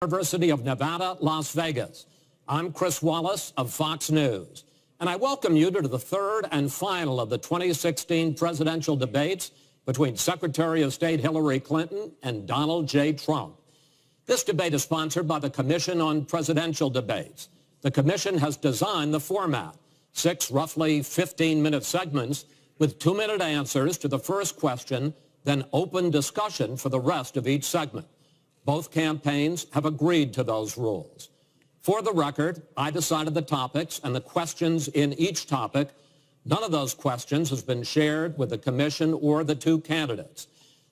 University of Nevada, Las Vegas. I'm Chris Wallace of Fox News, and I welcome you to the third and final of the 2016 presidential debates between Secretary of State Hillary Clinton and Donald J. Trump. This debate is sponsored by the Commission on Presidential Debates. The commission has designed the format, 6 roughly 15-minute segments with 2-minute answers to the first question, then open discussion for the rest of each segment. Both campaigns have agreed to those rules. For the record, I decided the topics and the questions in each topic. None of those questions has been shared with the commission or the two candidates.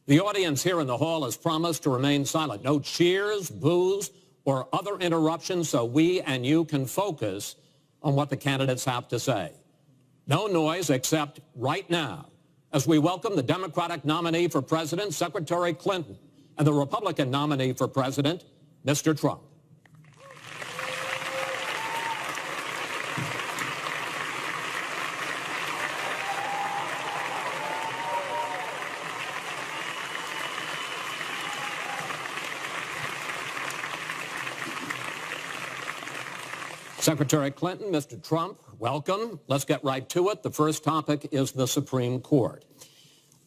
The audience here in the hall has promised to remain silent. No cheers, boos, or other interruptions so we and you can focus on what the candidates have to say. No noise except right now as we welcome the Democratic nominee for president, Secretary Clinton, and the Republican nominee for president, Mr. Trump. Secretary Clinton, Mr. Trump, welcome. Let's get right to it. The first topic is the Supreme Court.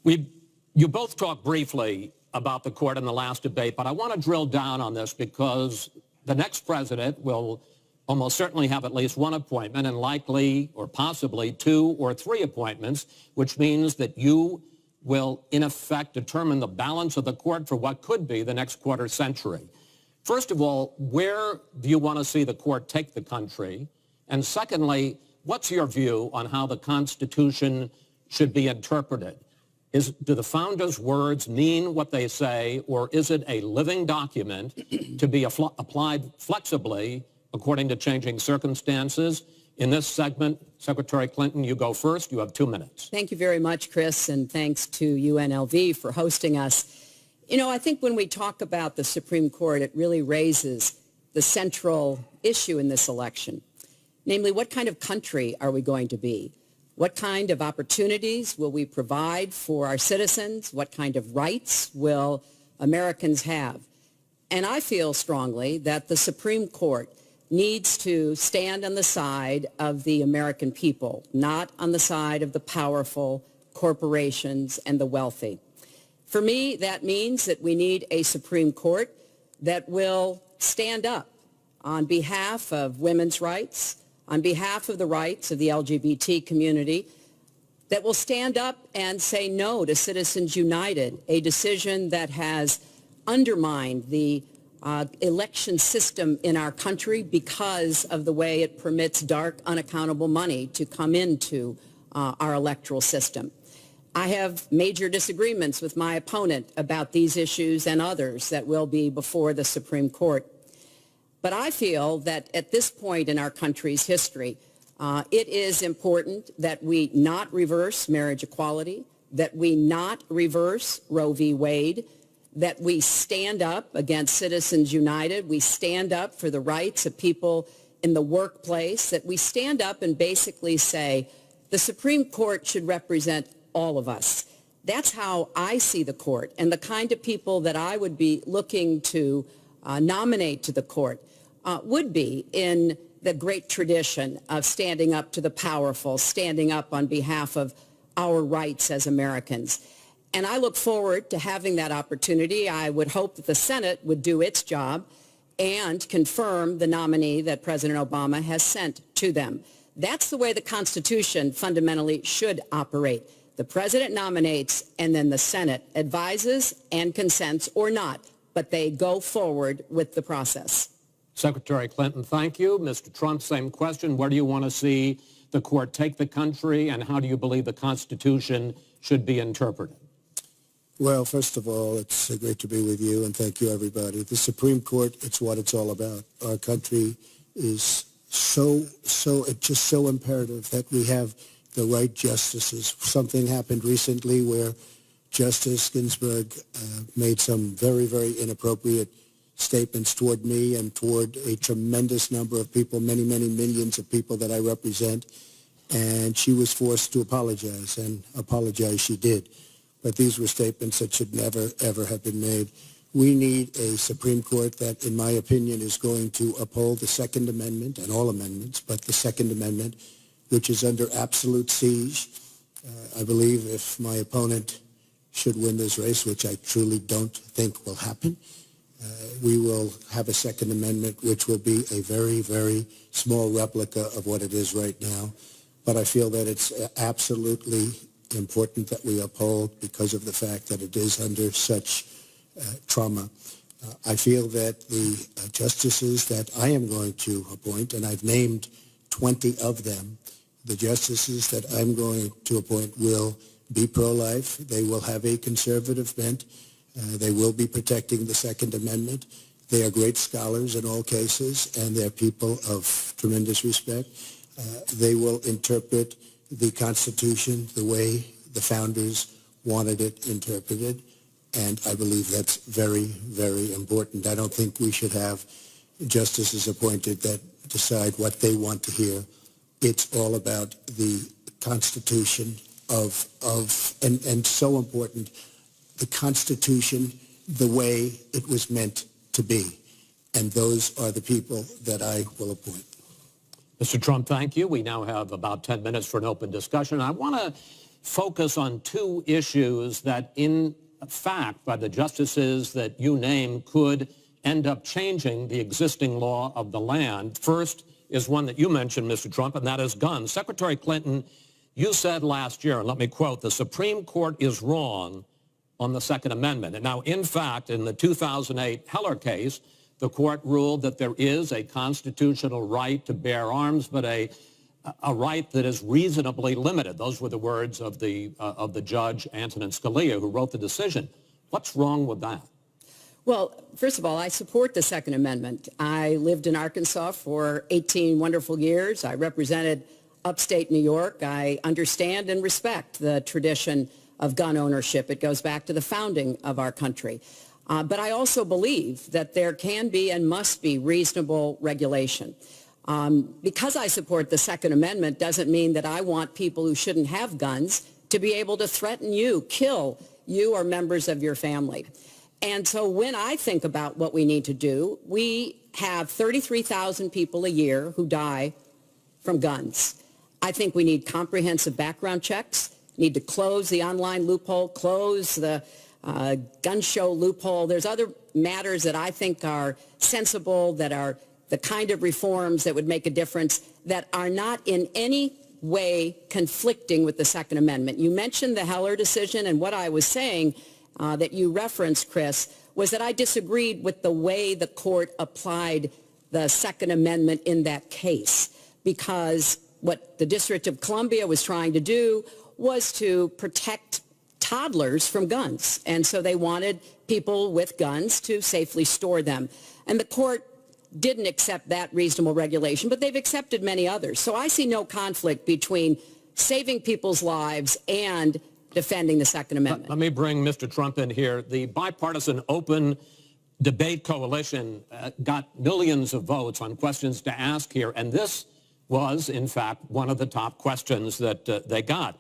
You both talked briefly about the court in the last debate, but I want to drill down on this because the next president will almost certainly have at least one appointment and likely or possibly 2 or 3 appointments, which means that you will, in effect, determine the balance of the court for what could be the next quarter century. First of all, where do you want to see the court take the country? And secondly, what's your view on how the Constitution should be interpreted? Do the founders' words mean what they say, or is it a living document to be applied flexibly according to changing circumstances? In this segment, Secretary Clinton, you go first. You have 2 minutes. Thank you very much, Chris, and thanks to UNLV for hosting us. You know, I think when we talk about the Supreme Court, it really raises the central issue in this election, namely, what kind of country are we going to be? What kind of opportunities will we provide for our citizens? What kind of rights will Americans have? And I feel strongly that the Supreme Court needs to stand on the side of the American people, not on the side of the powerful, corporations, and the wealthy. For me, that means that we need a Supreme Court that will stand up on behalf of women's rights, on behalf of the rights of the LGBT community, that will stand up and say no to Citizens United, a decision that has undermined the election system in our country because of the way it permits dark, unaccountable money to come into our electoral system. I have major disagreements with my opponent about these issues and others that will be before the Supreme Court. But I feel that at this point in our country's history, it is important that we not reverse marriage equality, that we not reverse Roe v. Wade, that we stand up against Citizens United, we stand up for the rights of people in the workplace, that we stand up and basically say the Supreme Court should represent all of us. That's how I see the court, and the kind of people that I would be looking to nominate to the court would be in the great tradition of standing up to the powerful, standing up on behalf of our rights as Americans. And I look forward to having that opportunity. I would hope that the Senate would do its job and confirm the nominee that President Obama has sent to them. That's the way the Constitution fundamentally should operate. The President nominates, and then the Senate advises and consents or not, but they go forward with the process. Secretary Clinton, thank you. Mr. Trump, same question. Where do you want to see the court take the country, and how do you believe the Constitution should be interpreted? Well, first of all, it's great to be with you, and thank you, everybody. The Supreme Court, it's what it's all about. Our country is it's just so imperative that we have the right justices. Something happened recently where Justice Ginsburg made some very, very inappropriate statements toward me and toward a tremendous number of people, many, many millions of people that I represent, and she was forced to apologize, and apologize she did. But these were statements that should never, ever have been made. We need a Supreme Court that, in my opinion, is going to uphold the Second Amendment and all amendments, but the Second Amendment, which is under absolute siege. I believe if my opponent should win this race, which I truly don't think will happen, we will have a Second Amendment which will be a very, very small replica of what it is right now. But I feel that it's absolutely important that we uphold because of the fact that it is under such trauma. I feel that the justices that I am going to appoint, and I've named 20 of them, the justices that I'm going to appoint will be pro-life. They will have a conservative bent. They will be protecting the Second Amendment. They are great scholars in all cases, and they're people of tremendous respect. They will interpret the Constitution the way the founders wanted it interpreted, and I believe that's very, very important. I don't think we should have justices appointed that decide what they want to hear. It's all about the Constitution and so important, the Constitution the way it was meant to be. And those are the people that I will appoint. Mr. Trump, thank you. We now have about 10 minutes for an open discussion. I want to focus on two issues that, in fact, by the justices that you name, could end up changing the existing law of the land. First is one that you mentioned, Mr. Trump, and that is guns. Secretary Clinton, you said last year, and let me quote, "The Supreme Court is wrong on the Second Amendment." And now, in fact, in the 2008 Heller case, the court ruled that there is a constitutional right to bear arms, but a right that is reasonably limited. Those were the words of the judge, Antonin Scalia, who wrote the decision. What's wrong with that? Well, first of all, I support the Second Amendment. I lived in Arkansas for 18 wonderful years. I represented upstate New York. I understand and respect the tradition of gun ownership. It goes back to the founding of our country. But I also believe that there can be and must be reasonable regulation. Because I support the Second Amendment doesn't mean that I want people who shouldn't have guns to be able to threaten you, kill you or members of your family. And so when I think about what we need to do, we have 33,000 people a year who die from guns. I think we need comprehensive background checks, need to close the online loophole, close the gun show loophole. There's other matters that I think are sensible, that are the kind of reforms that would make a difference, that are not in any way conflicting with the Second Amendment. You mentioned the Heller decision, and what I was saying that you referenced, Chris, was that I disagreed with the way the court applied the Second Amendment in that case, because what the District of Columbia was trying to do was to protect toddlers from guns. And so they wanted people with guns to safely store them. And the court didn't accept that reasonable regulation, but they've accepted many others. So I see no conflict between saving people's lives and defending the Second Amendment. Let me bring Mr. Trump in here. The bipartisan open debate coalition got millions of votes on questions to ask here, and this was, in fact, one of the top questions that they got.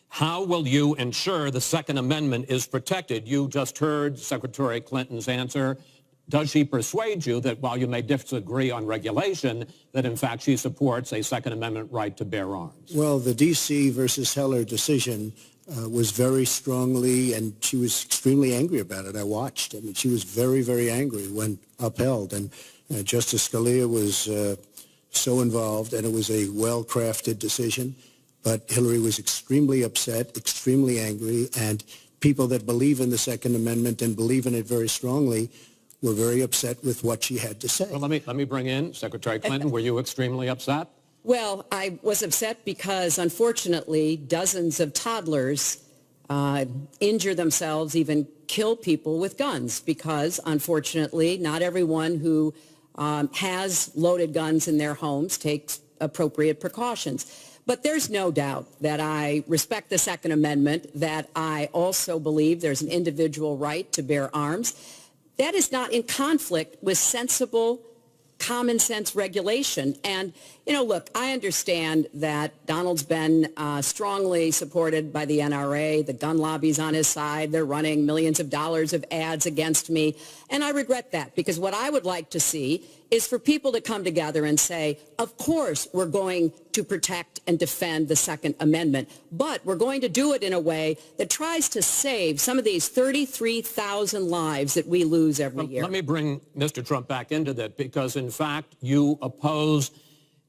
How will you ensure the Second Amendment is protected? You just heard Secretary Clinton's answer. Does she persuade you that while you may disagree on regulation, that in fact she supports a Second Amendment right to bear arms? Well, the D.C. versus Heller decision was very strongly, and she was extremely angry about it. I watched. I mean, she was very, very angry when upheld. And Justice Scalia was so involved, and it was a well-crafted decision. But Hillary was extremely upset, extremely angry, and people that believe in the Second Amendment and believe in it very strongly were very upset with what she had to say. Well, let me bring in Secretary Clinton. Were you extremely upset? Well, I was upset because, unfortunately, dozens of toddlers injure themselves, even kill people with guns, because, unfortunately, not everyone who has loaded guns in their homes takes appropriate precautions. But there's no doubt that I respect the Second Amendment, that I also believe there's an individual right to bear arms. That is not in conflict with sensible, common sense regulation. And, you know, look, I understand that Donald's been strongly supported by the NRA. The gun lobby's on his side. They're running millions of dollars of ads against me. And I regret that, because what I would like to see is for people to come together and say, of course, we're going to protect and defend the Second Amendment, but we're going to do it in a way that tries to save some of these 33,000 lives that we lose every year. Let me bring Mr. Trump back into that, because, in fact, you oppose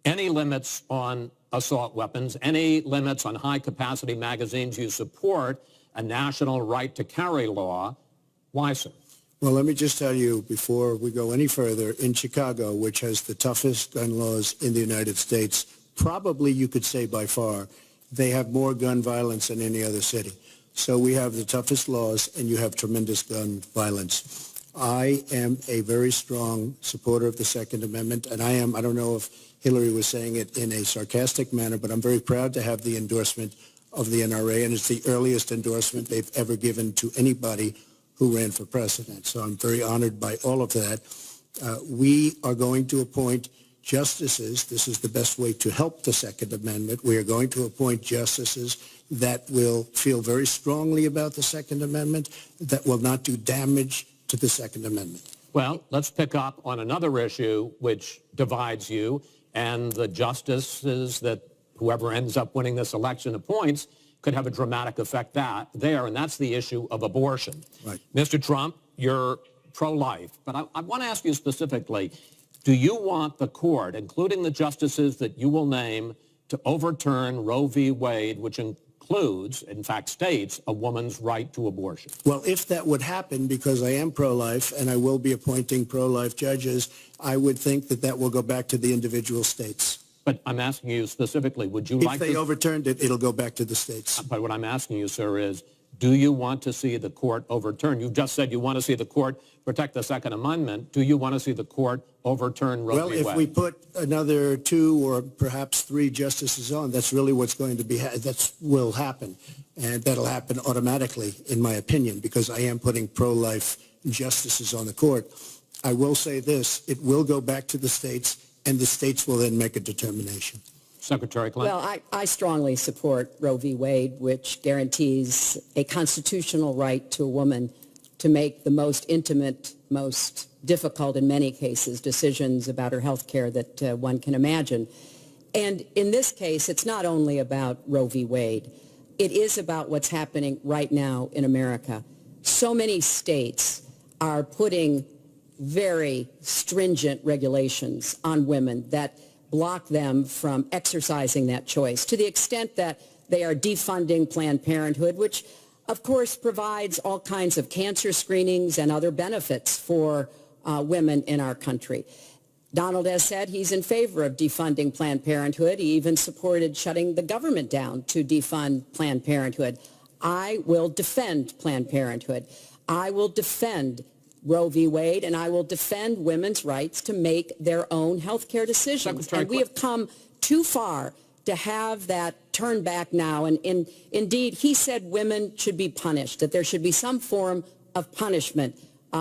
any limits on assault weapons, any limits on high-capacity magazines. You support a national right-to-carry law. Why, sir? Well, let me just tell you, before we go any further, in Chicago, which has the toughest gun laws in the United States, probably you could say by far, they have more gun violence than any other city. So we have the toughest laws, and you have tremendous gun violence. I am a very strong supporter of the Second Amendment, and I don't know if Hillary was saying it in a sarcastic manner, but I'm very proud to have the endorsement of the NRA, and it's the earliest endorsement they've ever given to anybody who ran for president. So I'm very honored by all of that. We are going to appoint justices. This is the best way to help the Second Amendment. We are going to appoint justices that will feel very strongly about the Second Amendment, that will not do damage to the Second Amendment. Well, let's pick up on another issue which divides you and the justices that whoever ends up winning this election appoints could have a dramatic effect there, and that's the issue of abortion. Right. Mr. Trump, you're pro-life, but I want to ask you specifically, do you want the court, including the justices that you will name, to overturn Roe v. Wade, which includes, in fact states, a woman's right to abortion? Well, if that would happen, because I am pro-life and I will be appointing pro-life judges, I would think that that will go back to the individual states. But I'm asking you specifically, would you like to... If they overturned it, it'll go back to the states. But what I'm asking you, sir, is do you want to see the court overturn? You just said you want to see the court protect the Second Amendment. Do you want to see the court overturn Roe v. Wade? Well, if we put another 2 or perhaps 3 justices on, that's really what's going to be, that will happen. And that'll happen automatically, in my opinion, because I am putting pro-life justices on the court. I will say this, it will go back to the states, and the states will then make a determination. Secretary Clinton. Well, I strongly support Roe v. Wade, which guarantees a constitutional right to a woman to make the most intimate, most difficult in many cases, decisions about her health care that one can imagine. And in this case, it's not only about Roe v. Wade. It is about what's happening right now in America. So many states are putting very stringent regulations on women that block them from exercising that choice, to the extent that they are defunding Planned Parenthood, which of course provides all kinds of cancer screenings and other benefits for women in our country. Donald has said he's in favor of defunding Planned Parenthood. He even supported shutting the government down to defund Planned Parenthood. I will defend Planned Parenthood. I will defend Roe v. Wade, and I will defend women's rights to make their own health care decisions. And we have come too far to have that turned back now. And indeed, he said women should be punished, that there should be some form of punishment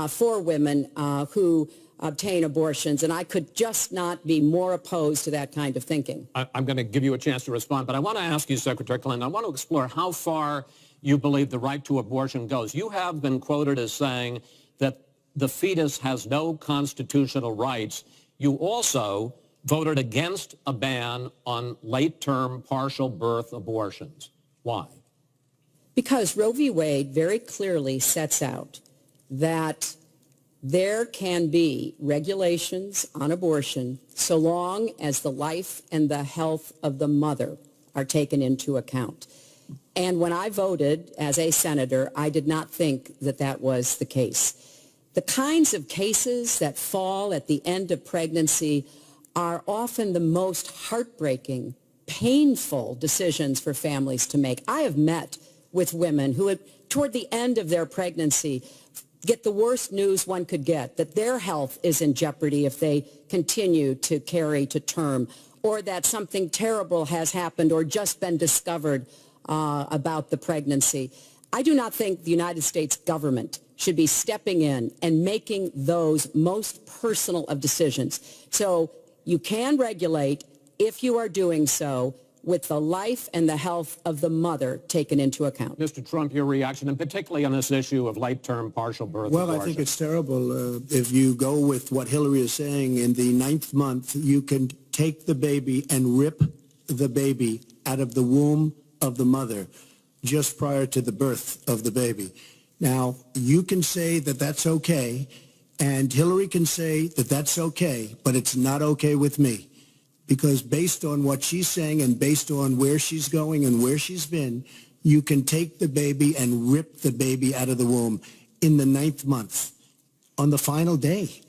for women who obtain abortions. And I could just not be more opposed to that kind of thinking. I'm going to give you a chance to respond, but I want to ask you, Secretary Clinton, I want to explore how far you believe the right to abortion goes. You have been quoted as saying that the fetus has no constitutional rights. You also voted against a ban on late-term partial birth abortions. Why? Because Roe v. Wade very clearly sets out that there can be regulations on abortion so long as the life and the health of the mother are taken into account. And when I voted as a senator, I did not think that that was the case. The kinds of cases that fall at the end of pregnancy are often the most heartbreaking, painful decisions for families to make. I have met with women who, toward the end of their pregnancy, get the worst news one could get, that their health is in jeopardy if they continue to carry to term, or that something terrible has happened or just been discovered about the pregnancy. I do not think the United States government should be stepping in and making those most personal of decisions. So you can regulate if you are doing so with the life and the health of the mother taken into account. Mr. Trump, your reaction, and particularly on this issue of late-term partial birth Well, abortion. I think it's terrible. If you go with what Hillary is saying, in the 9th month, you can take the baby and rip the baby out of the womb of the mother just prior to the birth of the baby. Now, you can say that that's okay, and Hillary can say that that's okay, but it's not okay with me. Because based on what she's saying and based on where she's going and where she's been, you can take the baby and rip the baby out of the womb in the 9th month on the final day.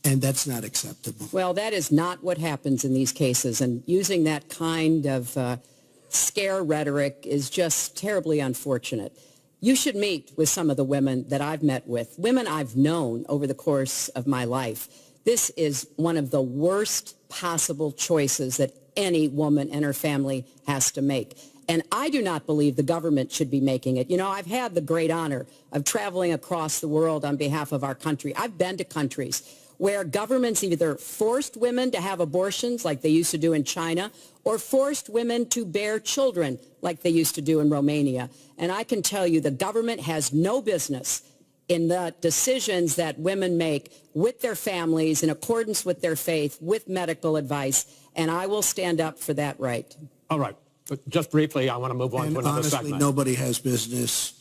And that's not acceptable. Well, that is not what happens in these cases. And using that kind of scare rhetoric is just terribly unfortunate. You should meet with some of the women that I've met with, women I've known over the course of my life. This is one of the worst possible choices that any woman and her family has to make. And I do not believe the government should be making it. You know, I've had the great honor of traveling across the world on behalf of our country. I've been to countries where governments either forced women to have abortions like they used to do in China or forced women to bear children like they used to do in Romania. And I can tell you the government has no business in the decisions that women make with their families in accordance with their faith, with medical advice, and I will stand up for that right. All right. But just briefly, I want to move on to another honestly, segment. Nobody has business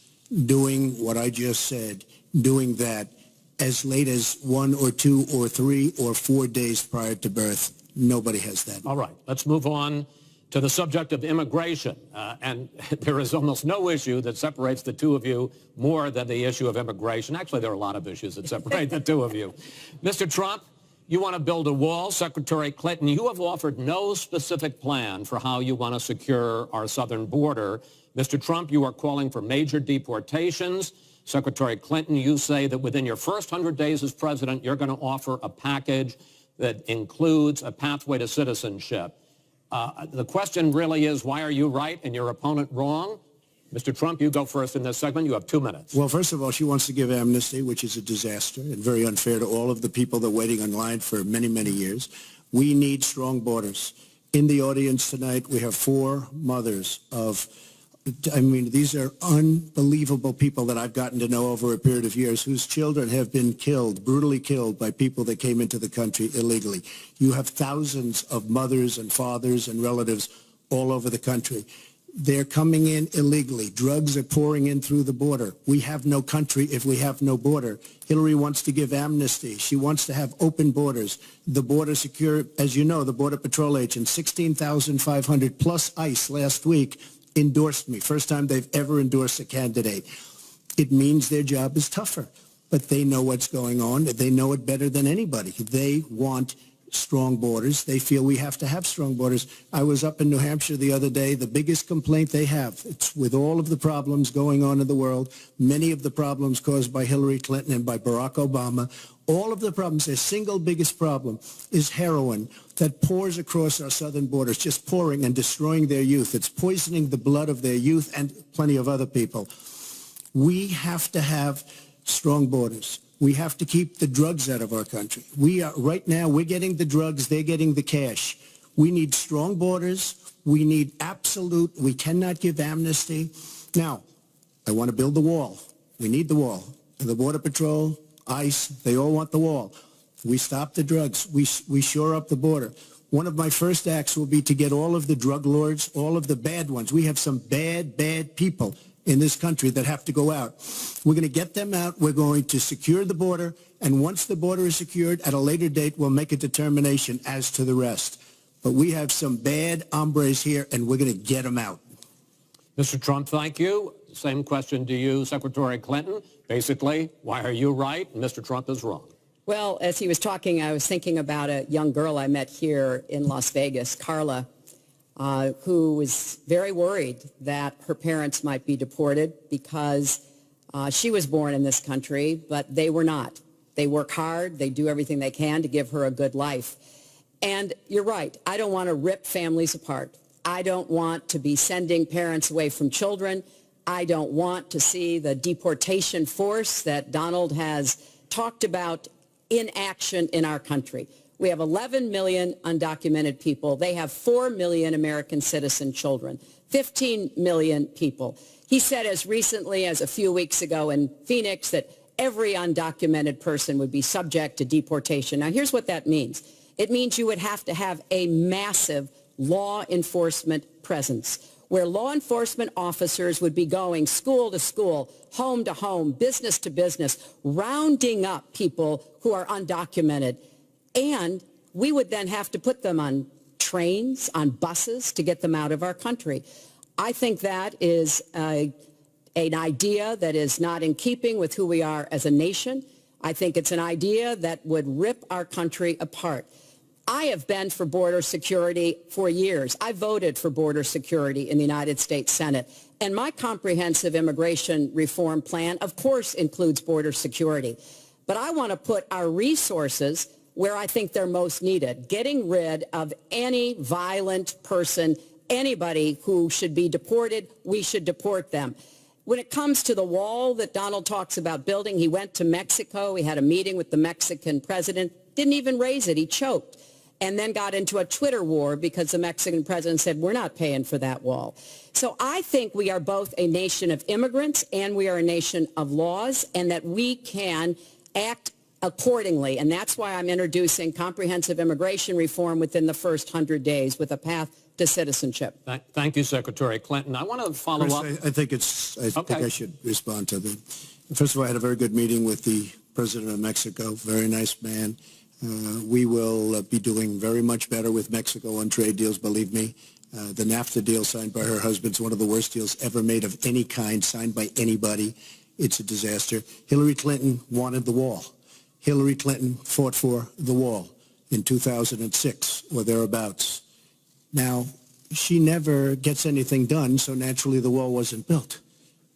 doing what I just said, doing that as late as 1 or 2 or 3 or 4 days prior to birth. Nobody has that. All right. Let's move on to the subject of immigration. And there is almost no issue that separates the two of you more than the issue of immigration. Actually, there are a lot of issues that separate the two of you. Mr. Trump, you want to build a wall. Secretary Clinton, you have offered no specific plan for how you want to secure our southern border. Mr. Trump, you are calling for major deportations. Secretary Clinton, you say that within your first 100 days as president, you're going to offer a package that includes a pathway to citizenship. The question really is, why are you right and your opponent wrong? Mr. Trump, you go first in this segment. You have 2 minutes. Well, first of all, she wants to give amnesty, which is a disaster and very unfair to all of the people that are waiting in line for many, many years. We need strong borders. In the audience tonight, we have 4 mothers of, I mean, these are unbelievable people that I've gotten to know over a period of years whose children have been killed, brutally killed by people that came into the country illegally. You have thousands of mothers and fathers and relatives all over the country. They're coming in illegally. Drugs are pouring in through the border. We have no country if we have no border. Hillary wants to give amnesty. She wants to have open borders. The border secure, as you know, the Border Patrol agents, 16,500 plus ICE last week, endorsed me. First time they've ever endorsed a candidate. It means their job is tougher, but they know what's going on. They know it better than anybody. They want strong borders. They feel we have to have strong borders. I was up in New Hampshire the other day. The biggest complaint they have, it's with all of the problems going on in the world, many of the problems caused by Hillary Clinton and by Barack Obama, all of the problems, their single biggest problem is heroin that pours across our southern borders, just pouring and destroying their youth. It's poisoning the blood of their youth and plenty of other people. We have to have strong borders. We have to keep the drugs out of our country. Right now, we're getting the drugs, they're getting the cash. We need strong borders. We need absolute, we cannot give amnesty. Now, I want to build the wall. We need the wall. The Border Patrol, ICE, they all want the wall. We stop the drugs. We shore up the border. One of my first acts will be to get all of the drug lords, all of the bad ones. We have some bad, bad people in this country that have to go out. We're going to get them out. We're going to secure the border. And once the border is secured, at a later date, we'll make a determination as to the rest. But we have some bad hombres here, and we're going to get them out. Mr. Trump, thank you. Same question to you, Secretary Clinton. Basically, why are you right and Mr. Trump is wrong? Well, as he was talking, I was thinking about a young girl I met here in Las Vegas, Carla, who was very worried that her parents might be deported because she was born in this country, but they were not. They work hard. They do everything they can to give her a good life. And you're right. I don't want to rip families apart. I don't want to be sending parents away from children. I don't want to see the deportation force that Donald has talked about in action in our country. We have 11 million undocumented people. They have 4 million American citizen children, 15 million people. He said as recently as a few weeks ago in Phoenix that every undocumented person would be subject to deportation. Now, here's what that means. It means you would have to have a massive law enforcement presence, where law enforcement officers would be going school to school, home to home, business to business, rounding up people who are undocumented. And we would then have to put them on trains, on buses to get them out of our country. I think that is an idea that is not in keeping with who we are as a nation. I think it's an idea that would rip our country apart. I have been for border security for years. I voted for border security in the United States Senate. And my comprehensive immigration reform plan, of course, includes border security. But I want to put our resources where I think they're most needed, getting rid of any violent person, anybody who should be deported. We should deport them. When it comes to the wall that Donald talks about building, he went to Mexico. He had a meeting with the Mexican president, didn't even raise it. He choked, and then got into a Twitter war because the Mexican president said, we're not paying for that wall. So I think we are both a nation of immigrants and we are a nation of laws, and that we can act accordingly. And that's why I'm introducing comprehensive immigration reform within the first 100 days with a path to citizenship. Thank you, Secretary Clinton. I want to follow up. I think I should respond to them. First of all, I had a very good meeting with the president of Mexico, very nice man. We will be doing very much better with Mexico on trade deals, believe me. The NAFTA deal signed by her husband is one of the worst deals ever made of any kind, signed by anybody. It's a disaster. Hillary Clinton wanted the wall. Hillary Clinton fought for the wall in 2006 or thereabouts. Now, she never gets anything done, so naturally the wall wasn't built.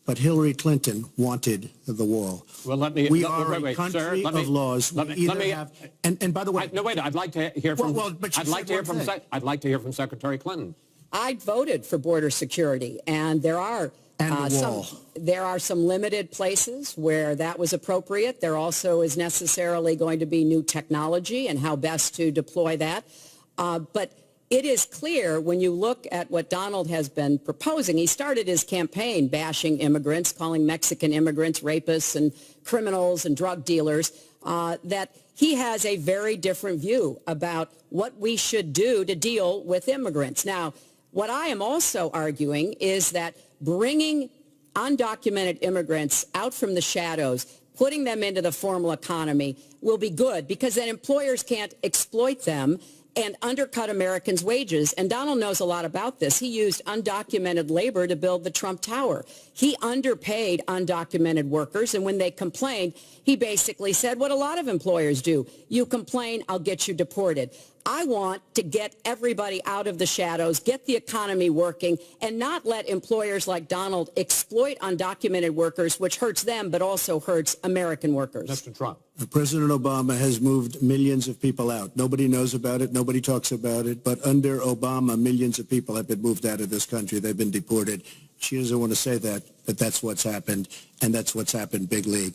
But Hillary Clinton wanted the wall. Well, we are a country of laws. And by the way, I'd like to hear from. I'd like to hear from Secretary Clinton. I voted for border security, and there are some limited places where that was appropriate. There also is necessarily going to be new technology and how best to deploy that. But it is clear when you look at what Donald has been proposing. He started his campaign bashing immigrants, calling Mexican immigrants rapists and criminals and drug dealers, that he has a very different view about what we should do to deal with immigrants. Now, what I am also arguing is that bringing undocumented immigrants out from the shadows, putting them into the formal economy will be good, because then employers can't exploit them and undercut Americans' wages. And Donald knows a lot about this. He used undocumented labor to build the Trump Tower. He underpaid undocumented workers, and when they complained, he basically said what a lot of employers do. You complain, I'll get you deported. I want to get everybody out of the shadows, get the economy working, and not let employers like Donald exploit undocumented workers, which hurts them but also hurts American workers. Mr. Trump. President Obama has moved millions of people out. Nobody knows about it. Nobody talks about it. But under Obama, millions of people have been moved out of this country. They've been deported. She doesn't want to say that, but that's what's happened, and that's what's happened big league.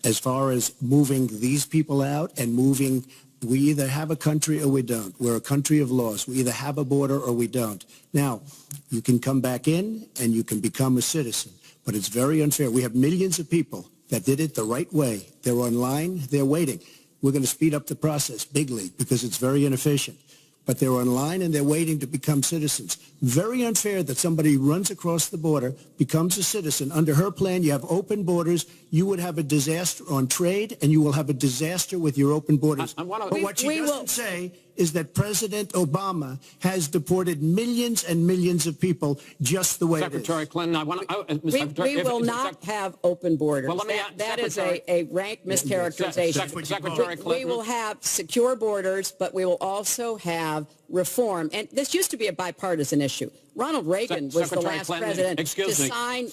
As far as moving these people out and moving, we either have a country or we don't. We're a country of laws. We either have a border or we don't. Now, you can come back in and you can become a citizen, but it's very unfair. We have millions of people that did it the right way. They're online. They're waiting. We're going to speed up the process, big league, because it's very inefficient. But they're online and they're waiting to become citizens. Very unfair that somebody runs across the border, becomes a citizen. Under her plan, you have open borders. You would have a disaster on trade, and you will have a disaster with your open borders. But what she doesn't say is that President Obama has deported millions and millions of people just the way it is. Secretary Clinton, I want to... We will not have open borders. Well, that is a rank mischaracterization. Secretary Clinton. We will have secure borders, but we will also have reform. And this used to be a bipartisan issue. Ronald Reagan was the last president to sign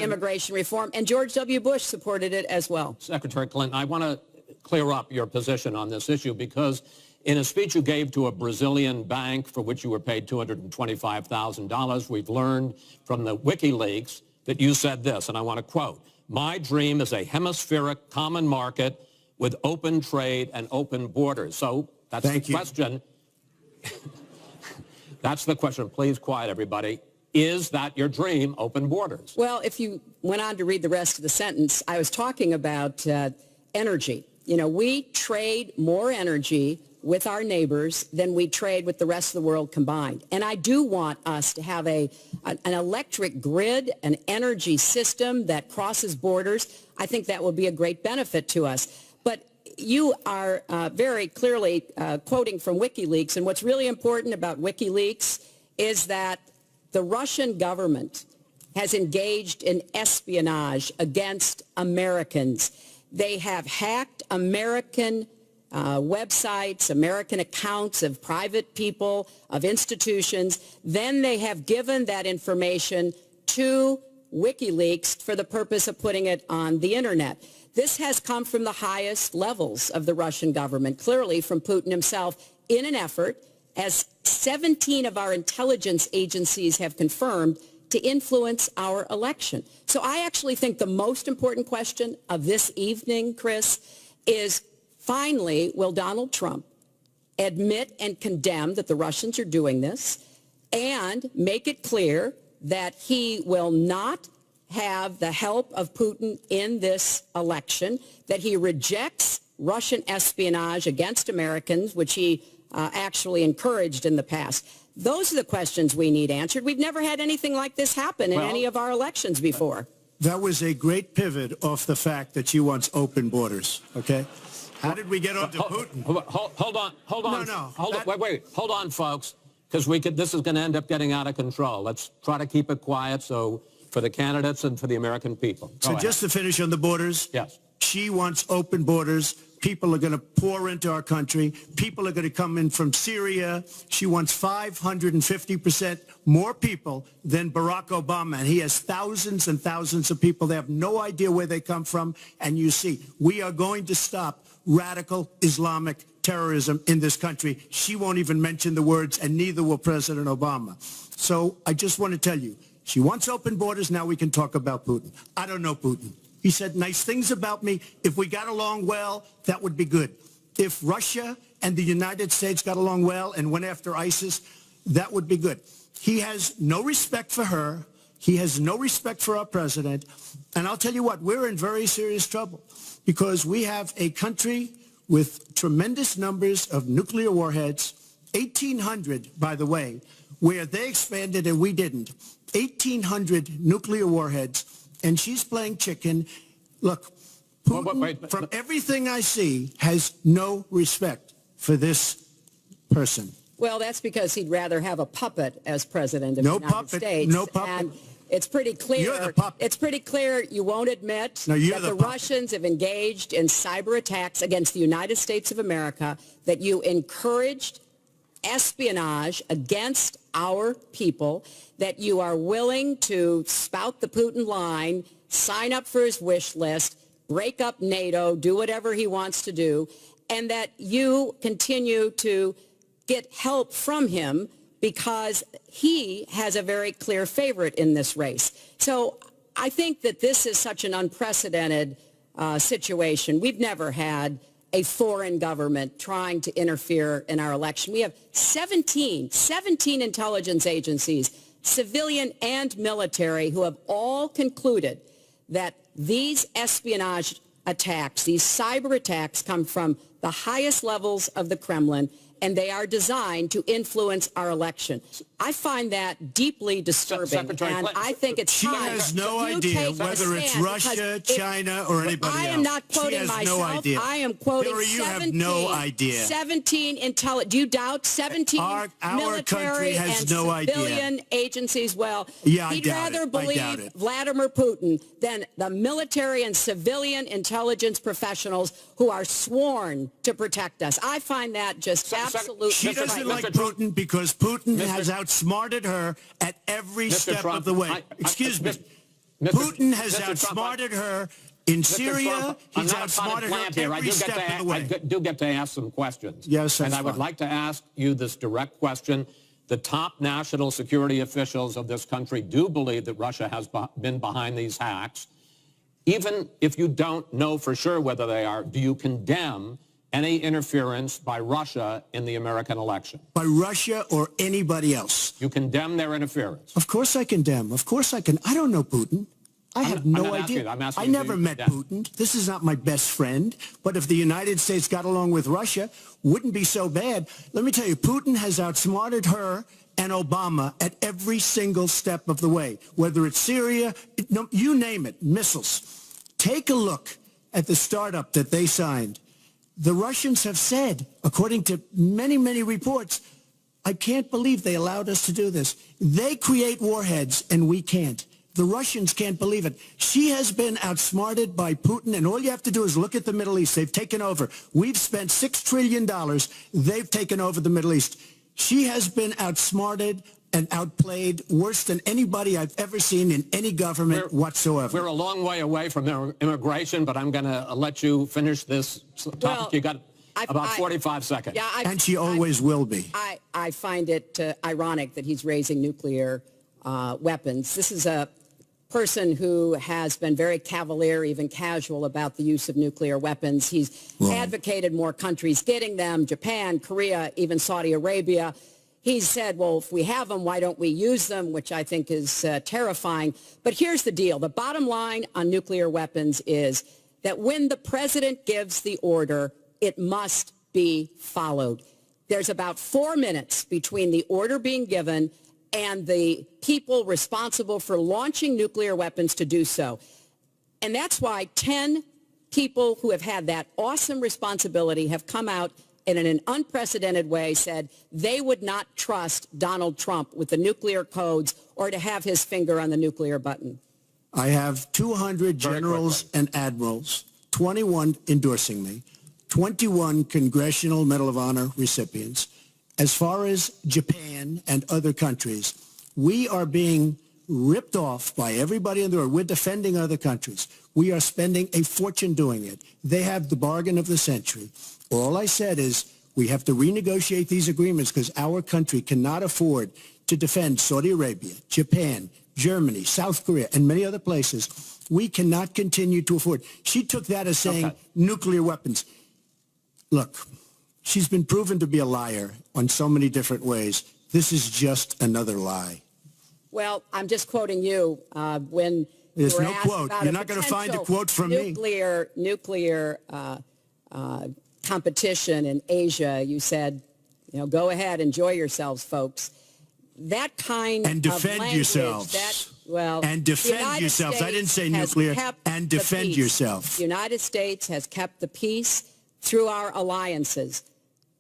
immigration reform, and George W. Bush supported it as well. Secretary Clinton, I want to clear up your position on this issue, because in a speech you gave to a Brazilian bank for which you were paid $225,000, we've learned from the WikiLeaks that you said this, and I want to quote, "My dream is a hemispheric common market with open trade and open borders." So that's the question. That's the question. Please quiet, everybody. Is that your dream, open borders? Well, if you went on to read the rest of the sentence, I was talking about energy. You know, we trade more energy with our neighbors than we trade with the rest of the world combined. And I do want us to have an electric grid, an energy system that crosses borders. I think that will be a great benefit to us. But you are very clearly quoting from WikiLeaks, and what's really important about WikiLeaks is that the Russian government has engaged in espionage against Americans. They have hacked American websites, American accounts of private people, of institutions. Then they have given that information to WikiLeaks for the purpose of putting it on the internet. This has come from the highest levels of the Russian government, clearly from Putin himself, in an effort, as 17 of our intelligence agencies have confirmed, to influence our election. So I actually think the most important question of this evening, Chris, is finally, will Donald Trump admit and condemn that the Russians are doing this and make it clear that he will not have the help of Putin in this election, that he rejects Russian espionage against Americans, which he actually encouraged in the past. Those are the questions we need answered. We've never had anything like this happen in any of our elections before. That was a great pivot off the fact that she wants open borders, okay? How did we get onto Putin? Hold on. No. Wait. Hold on, folks, because this is going to end up getting out of control. Let's try to keep it quiet for the candidates and for the American people. So just to finish on the borders, yes. She wants open borders. People are going to pour into our country. People are going to come in from Syria. She wants 550% more people than Barack Obama. And he has thousands and thousands of people. They have no idea where they come from. And you see, we are going to stop radical Islamic terrorism in this country. She won't even mention the words, and neither will President Obama. So I just want to tell you, she wants open borders. Now we can talk about Putin. I don't know Putin. He said nice things about me. If we got along well, that would be good. If Russia and the United States got along well and went after ISIS, that would be good. He has no respect for her. He has no respect for our president. And I'll tell you what, we're in very serious trouble because we have a country with tremendous numbers of nuclear warheads, 1,800, by the way, where they expanded and we didn't. 1,800 nuclear warheads. And she's playing chicken. Look, Putin, from everything I see, has no respect for this person. Well, that's because he'd rather have a puppet as president of the United States. No puppet. And it's pretty clear. You're the puppet. It's pretty clear you won't admit that the Russians have engaged in cyber attacks against the United States of America, that you encouraged espionage against our people, that you are willing to spout the Putin line, sign up for his wish list, break up NATO, do whatever he wants to do, and that you continue to get help from him because he has a very clear favorite in this race. So I think that this is such an unprecedented situation. We've never had a foreign government trying to interfere in our election. We have 17 intelligence agencies, civilian and military, who have all concluded that these espionage attacks, these cyber attacks, come from the highest levels of the Kremlin, and they are designed to influence our election. I find that deeply disturbing, and I think it's time. She has no idea whether it's Russia, China, or anybody else. I am not quoting myself. No idea. I am quoting you have no idea. 17 do you doubt 17 our military has and no civilian idea. agencies? Well, yeah, he'd rather believe Vladimir Putin than the military and civilian intelligence professionals who are sworn to protect us. I find that just absolutely. She doesn't like Putin because Putin has outsmarted her at every step of the way. Excuse me. Putin has outsmarted her in Syria. He's outsmarted her every step of the way. I do get to ask some questions. Yes, and I would like to ask you this direct question. The top national security officials of this country do believe that Russia has been behind these hacks. Even if you don't know for sure whether they are, do you condemn any interference by Russia in the American election? By Russia or anybody else? You condemn their interference? Of course I condemn. Of course I can. I don't know Putin. I have no idea. I never met Putin. This is not my best friend. But if the United States got along with Russia, wouldn't be so bad. Let me tell you, Putin has outsmarted her and Obama at every single step of the way, whether it's Syria, you name it, missiles. Take a look at the startup that they signed. The Russians have said, according to many, many reports, I can't believe they allowed us to do this. They create warheads and we can't. The Russians can't believe it. She has been outsmarted by Putin, and all you have to do is look at the Middle East. They've taken over. We've spent $6 trillion. They've taken over the Middle East. She has been outsmarted and outplayed worse than anybody I've ever seen in any government whatsoever. We're a long way away from immigration, but I'm going to let you finish this topic. Well, you got about 45 seconds. Yeah, and she always will be. I find it ironic that he's raising nuclear weapons. This is a person who has been very cavalier, even casual, about the use of nuclear weapons. He's advocated more countries getting them, Japan, Korea, even Saudi Arabia. He's said, well, if we have them, why don't we use them, which I think is terrifying. But here's the deal. The bottom line on nuclear weapons is that when the president gives the order, it must be followed. There's about 4 minutes between the order being given and the people responsible for launching nuclear weapons to do so. And that's why 10 people who have had that awesome responsibility have come out and in an unprecedented way said they would not trust Donald Trump with the nuclear codes or to have his finger on the nuclear button. I have 200 generals and admirals, 21 endorsing me, 21 Congressional Medal of Honor recipients. As far as Japan and other countries, we are being ripped off by everybody in the world. We're defending other countries. We are spending a fortune doing it. They have the bargain of the century. All I said is we have to renegotiate these agreements because our country cannot afford to defend Saudi Arabia, Japan, Germany, South Korea, and many other places. We cannot continue to afford. She took that as saying nuclear weapons. Look. She's been proven to be a liar on so many different ways. This is just another lie. Well, I'm just quoting you when there's no quote. You're not going to find a quote from me. Nuclear competition in Asia. You said, go ahead, enjoy yourselves, folks. That kind and defend of language, yourselves. And defend yourselves. I didn't say nuclear. And defend yourself. The United States has kept the peace through our alliances.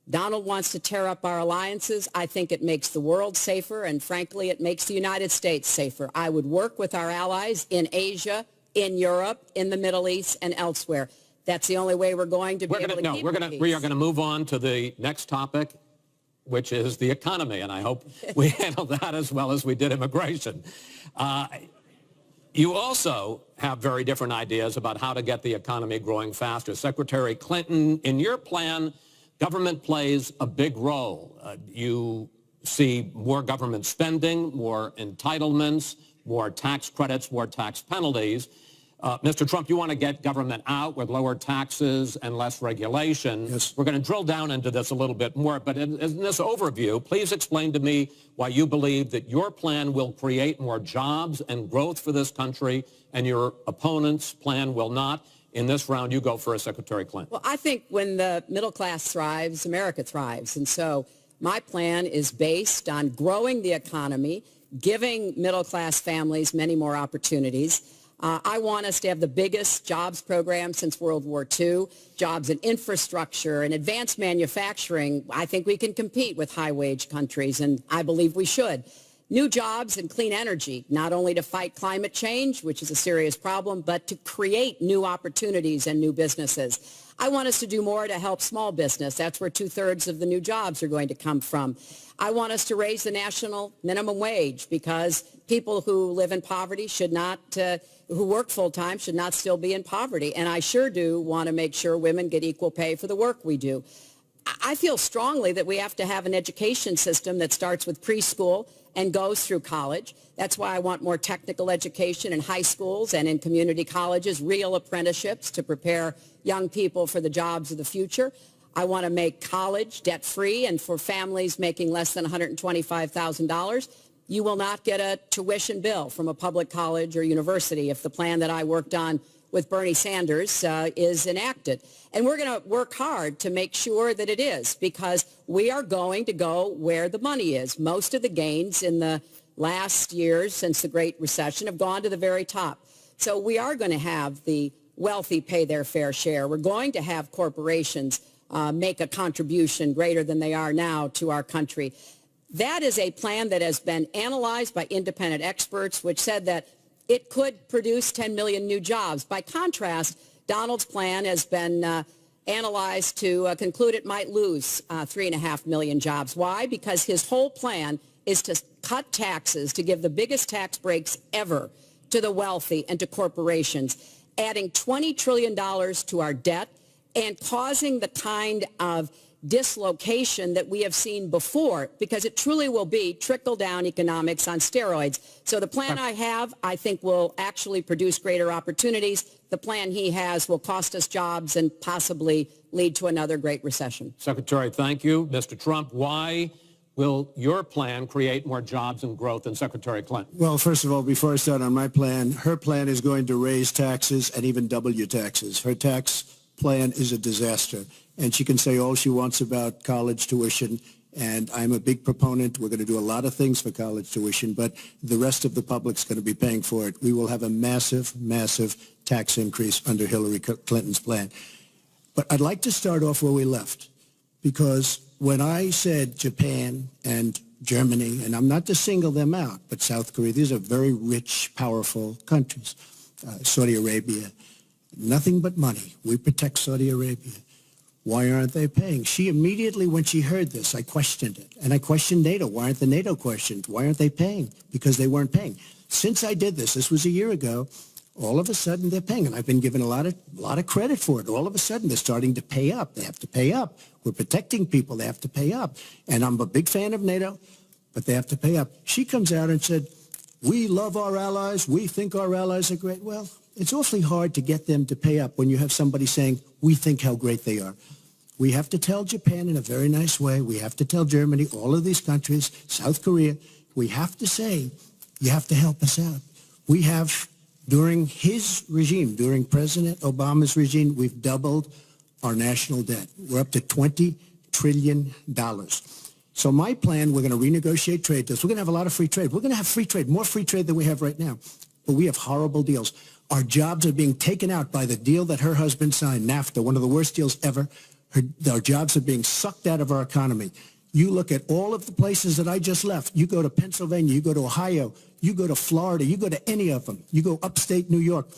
Donald wants to tear up our alliances. I think it makes the world safer, and frankly, it makes the United States safer. I would work with our allies in Asia, in Europe, in the Middle East, and elsewhere. That's the only way we're going to be able to keep peace. We are going to move on to the next topic, which is the economy, and I hope we handle that as well as we did immigration. You also have very different ideas about how to get the economy growing faster. Secretary Clinton, in your plan, government plays a big role. You see more government spending, more entitlements, more tax credits, more tax penalties. Mr. Trump, you want to get government out with lower taxes and less regulation. Yes. We're going to drill down into this a little bit more, but in this overview, please explain to me why you believe that your plan will create more jobs and growth for this country and your opponent's plan will not. In this round, you go first, Secretary Clinton. Well, I think when the middle class thrives, America thrives. And so my plan is based on growing the economy, giving middle class families many more opportunities. I want us to have the biggest jobs program since World War II, jobs in infrastructure and advanced manufacturing. I think we can compete with high-wage countries, and I believe we should. New jobs and clean energy, not only to fight climate change, which is a serious problem, but to create new opportunities and new businesses. I want us to do more to help small business. That's where 2/3 of the new jobs are going to come from. I want us to raise the national minimum wage because people who live in poverty should not, who work full-time should not still be in poverty. And I sure do want to make sure women get equal pay for the work we do. I feel strongly that we have to have an education system that starts with preschool and goes through college. That's why I want more technical education in high schools and in community colleges, real apprenticeships to prepare young people for the jobs of the future. I want to make college debt-free, and for families making less than $125,000, you will not get a tuition bill from a public college or university if the plan that I worked on with Bernie Sanders is enacted. And we're going to work hard to make sure that it is, because we are going to go where the money is. Most of the gains in the last years since the Great Recession have gone to the very top. So we are going to have the wealthy pay their fair share. We're going to have corporations make a contribution greater than they are now to our country. That is a plan that has been analyzed by independent experts, which said that it could produce 10 million new jobs. By contrast, Donald's plan has been analyzed to conclude it might lose 3.5 million jobs. Why? Because his whole plan is to cut taxes, to give the biggest tax breaks ever to the wealthy and to corporations, adding $20 trillion to our debt and causing the kind of dislocation that we have seen before, because it truly will be trickle-down economics on steroids. So the plan I have, I think, will actually produce greater opportunities. The plan he has will cost us jobs and possibly lead to another great recession. Secretary, thank you. Mr. Trump, why will your plan create more jobs and growth than Secretary Clinton? Well, first of all, before I start on my plan, her plan is going to raise taxes and even double your taxes. Her tax plan is a disaster. And she can say all she wants about college tuition, and I'm a big proponent. We're going to do a lot of things for college tuition, but the rest of the public's going to be paying for it. We will have a massive, massive tax increase under Hillary Clinton's plan. But I'd like to start off where we left, because when I said Japan and Germany, and I'm not to single them out, but South Korea, these are very rich, powerful countries. Saudi Arabia, nothing but money. We protect Saudi Arabia. Why aren't they paying? She immediately, when she heard this, I questioned it. And I questioned NATO. Why aren't the NATO questioned? Why aren't they paying? Because they weren't paying. Since I did this was a year ago, all of a sudden they're paying. And I've been given a lot of credit for it. All of a sudden they're starting to pay up. They have to pay up. We're protecting people. They have to pay up. And I'm a big fan of NATO, but they have to pay up. She comes out and said, we love our allies. We think our allies are great. Well, it's awfully hard to get them to pay up when you have somebody saying, we think how great they are. We have to tell Japan in a very nice way. We have to tell Germany, all of these countries, South Korea. We have to say, you have to help us out. We have, during his regime, during President Obama's regime, we've doubled our national debt. We're up to $20 trillion. So my plan, we're going to renegotiate trade deals. We're going to have a lot of free trade. We're going to have free trade, more free trade than we have right now. But we have horrible deals. Our jobs are being taken out by the deal that her husband signed, NAFTA, one of the worst deals ever. Our jobs are being sucked out of our economy. You look at all of the places that I just left. You go to Pennsylvania, you go to Ohio, you go to Florida, you go to any of them. You go upstate New York.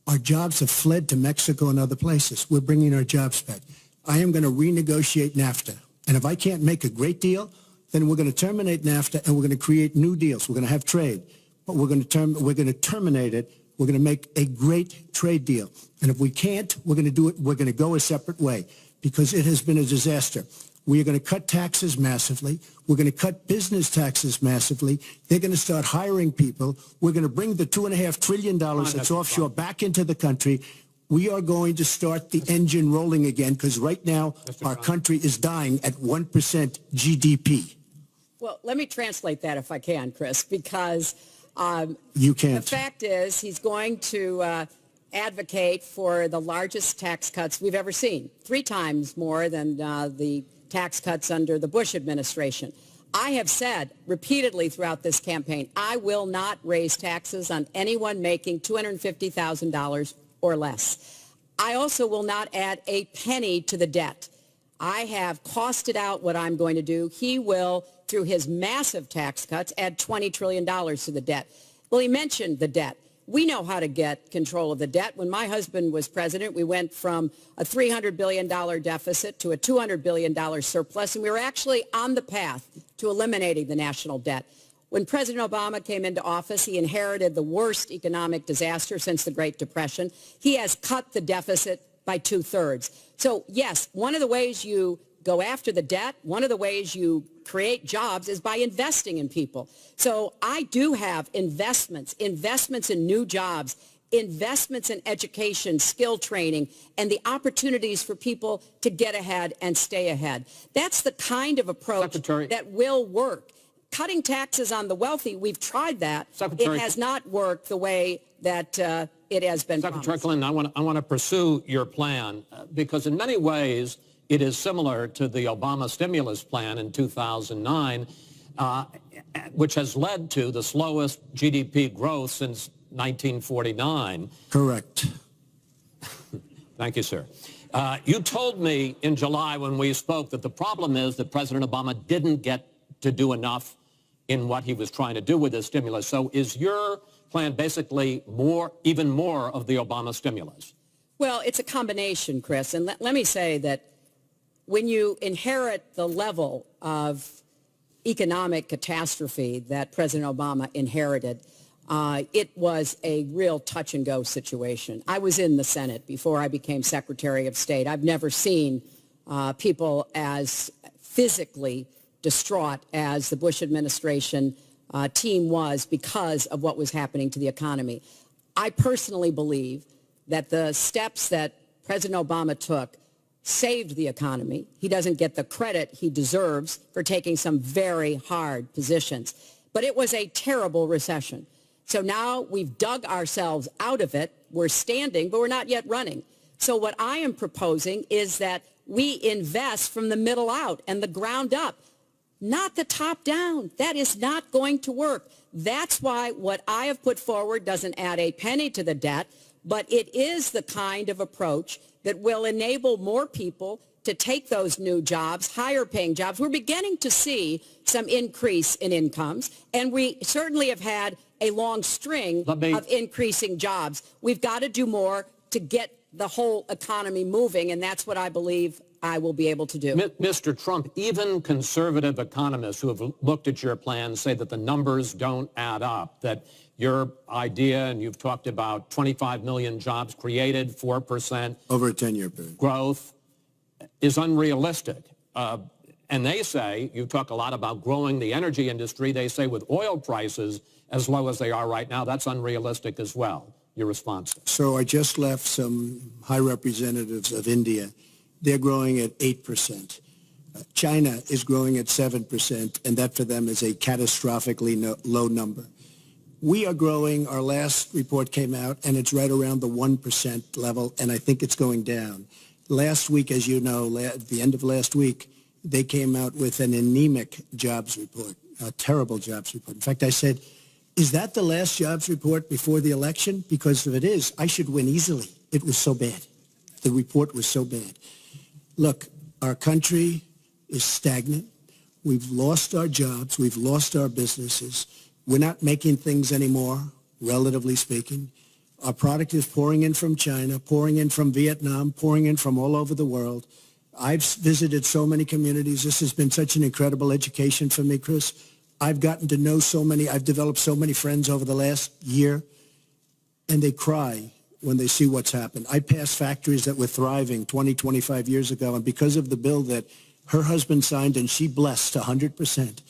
Our jobs have fled to Mexico and other places. We're bringing our jobs back. I am going to renegotiate NAFTA. And if I can't make a great deal, then we're going to terminate NAFTA and we're going to create new deals. We're going to have trade, but we're going to terminate it. We're going to make a great trade deal. And if we can't, we're going to do it. We're going to go a separate way, because it has been a disaster. We are going to cut taxes massively. We're going to cut business taxes massively. They're going to start hiring people. We're going to bring the $2.5 trillion that's offshore back into the country. We are going to start the engine rolling again, because right now our country is dying at 1% GDP. Well, let me translate that if I can, Chris, because you can't. The fact is he's going to advocate for the largest tax cuts we've ever seen, 3 times more than the tax cuts under the Bush administration. I have said repeatedly throughout this campaign, I will not raise taxes on anyone making $250,000 or less. I also will not add a penny to the debt. I have costed out what I'm going to do. He will, through his massive tax cuts, add $20 trillion to the debt. Well, he mentioned the debt. We know how to get control of the debt. When my husband was president, we went from a $300 billion deficit to a $200 billion surplus, and we were actually on the path to eliminating the national debt. When President Obama came into office, he inherited the worst economic disaster since the Great Depression. He has cut the deficit by 2/3. So, yes, one of the ways you go after the debt, one of the ways you create jobs is by investing in people. So I do have investments in new jobs, investments in education, skill training, and the opportunities for people to get ahead and stay ahead. That's the kind of approach that will work. Cutting taxes on the wealthy, we've tried that. It has not worked the way that it has been promised. Secretary Clinton, I want to pursue your plan because in many ways it is similar to the Obama stimulus plan in 2009, which has led to the slowest GDP growth since 1949. Correct. Thank you, sir. You told me in July when we spoke that the problem is that President Obama didn't get to do enough in what he was trying to do with this stimulus. So is your plan basically even more of the Obama stimulus? Well, it's a combination, Chris. And let me say that when you inherit the level of economic catastrophe that President Obama inherited, it was a real touch-and-go situation. I was in the Senate before I became Secretary of State. I've never seen people as physically distraught as the Bush administration team was because of what was happening to the economy. I personally believe that the steps that President Obama took saved the economy. He doesn't get the credit he deserves for taking some very hard positions. But it was a terrible recession. So now we've dug ourselves out of it. We're standing, but we're not yet running. So what I am proposing is that we invest from the middle out and the ground up, not the top down. That is not going to work. That's why what I have put forward doesn't add a penny to the debt, but it is the kind of approach that will enable more people to take those new jobs, higher paying jobs. We're beginning to see some increase in incomes, and we certainly have had a long string of increasing jobs. We've got to do more to get the whole economy moving, and that's what I believe I will be able to do. Mr. Trump, even conservative economists who have looked at your plan say that the numbers don't add up, that your idea, and you've talked about 25 million jobs created, 4% over a 10-year period growth, is unrealistic. And they say, you talk a lot about growing the energy industry, they say with oil prices as low as they are right now, that's unrealistic as well. Your response? So I just left some high representatives of India. They're growing at 8%. China is growing at 7%, and that for them is a catastrophically low number. We are growing. Our last report came out, and it's right around the 1% level, and I think it's going down. Last week, as you know, at the end of last week, they came out with an anemic jobs report, a terrible jobs report. In fact, I said, is that the last jobs report before the election? Because if it is, I should win easily. It was so bad. The report was so bad. Look, our country is stagnant. We've lost our jobs. We've lost our businesses. We're not making things anymore, relatively speaking. Our product is pouring in from China, pouring in from Vietnam, pouring in from all over the world. I've visited so many communities. This has been such an incredible education for me, Chris. I've gotten to know so many. I've developed so many friends over the last year, and they cry when they see what's happened. I passed factories that were thriving 20, 25 years ago, and because of the bill that her husband signed and she blessed 100%,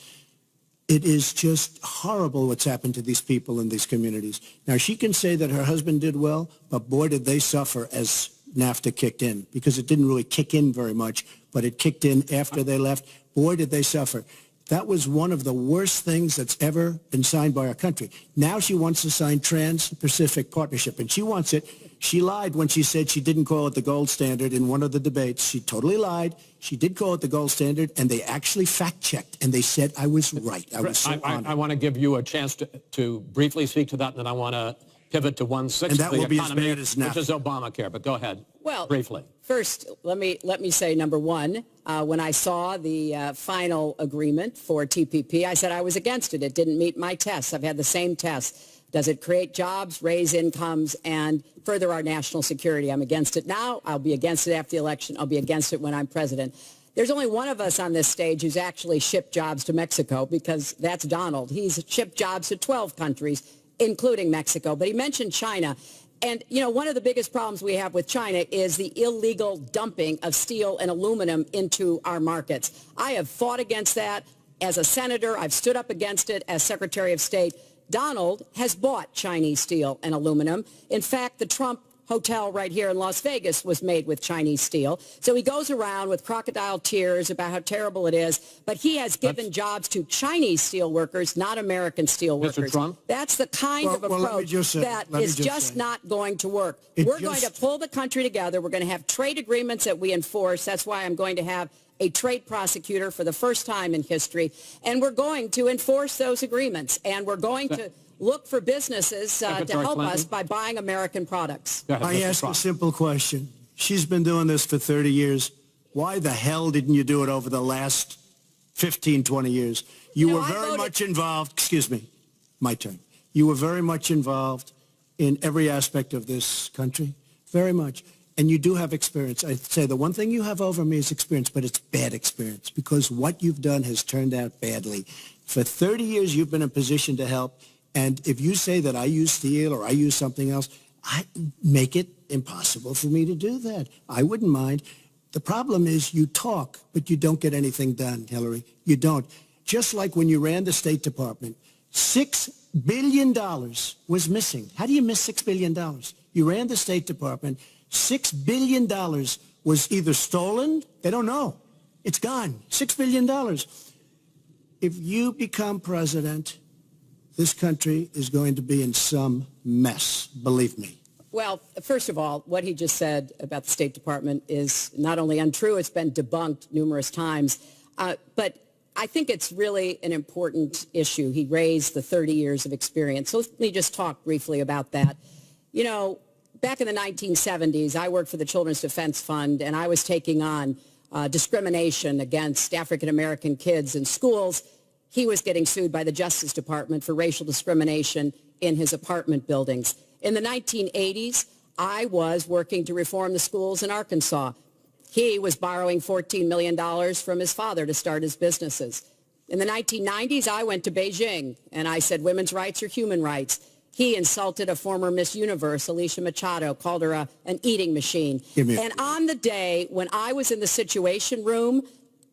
it is just horrible what's happened to these people in these communities. Now, she can say that her husband did well, but boy, did they suffer as NAFTA kicked in, because it didn't really kick in very much, but it kicked in after they left. Boy, did they suffer. That was one of the worst things that's ever been signed by our country. Now she wants to sign Trans-Pacific Partnership, and she wants it. She lied when she said she didn't call it the gold standard in one of the debates. She totally lied. She did call it the gold standard, and they actually fact-checked, and they said I was right. I was so honored. I want to give you a chance to briefly speak to that, and then I want to pivot to 1/6 of the economy, which is Obamacare. But go ahead, briefly. First, let me say, number one, when I saw the final agreement for TPP, I said I was against it. It didn't meet my tests. I've had the same tests. Does it create jobs, raise incomes, and further our national security? I'm against it now. I'll be against it after the election. I'll be against it when I'm president. There's only one of us on this stage who's actually shipped jobs to Mexico, because that's Donald. He's shipped jobs to 12 countries, including Mexico. But he mentioned China. And, you know, one of the biggest problems we have with China is the illegal dumping of steel and aluminum into our markets. I have fought against that as a senator. I've stood up against it as Secretary of State. Donald has bought Chinese steel and aluminum. In fact, the Trump hotel right here in Las Vegas was made with Chinese steel. So he goes around with crocodile tears about how terrible it is, but he has given jobs to Chinese steel workers, not American steel workers. Mr. Trump? That's the kind of approach that is just not going to work. We're going to pull the country together. We're going to have trade agreements that we enforce. That's why I'm going to have a trade prosecutor for the first time in history. And we're going to enforce those agreements. And we're going to look for businesses to help us by buying American products. I ask a simple question. She's been doing this for 30 years. Why the hell didn't you do it over the last 15, 20 years? You were very much involved. Excuse me. My turn. You were very much involved in every aspect of this country. Very much. And you do have experience. I'd say the one thing you have over me is experience, but it's bad experience because what you've done has turned out badly. For 30 years, you've been in a position to help. And if you say that I use steel or I use something else, I make it impossible for me to do that. I wouldn't mind. The problem is you talk, but you don't get anything done, Hillary. You don't. Just like when you ran the State Department, $6 billion was missing. How do you miss $6 billion? You ran the State Department. $6 billion was either stolen. They don't know. It's gone. $6 billion. If you become president, this country is going to be in some mess, believe me. Well, first of all, what he just said about the State Department is not only untrue, it's been debunked numerous times, but I think it's really an important issue. He raised the 30 years of experience. So let me just talk briefly about that. You know, back in the 1970s, I worked for the Children's Defense Fund, and I was taking on discrimination against African-American kids in schools. He was getting sued by the Justice Department for racial discrimination in his apartment buildings. In the 1980s, I was working to reform the schools in Arkansas. He was borrowing $14 million from his father to start his businesses. In the 1990s, I went to Beijing, and I said women's rights are human rights. He insulted a former Miss Universe, Alicia Machado, called her an eating machine. And on the day when I was in the Situation Room,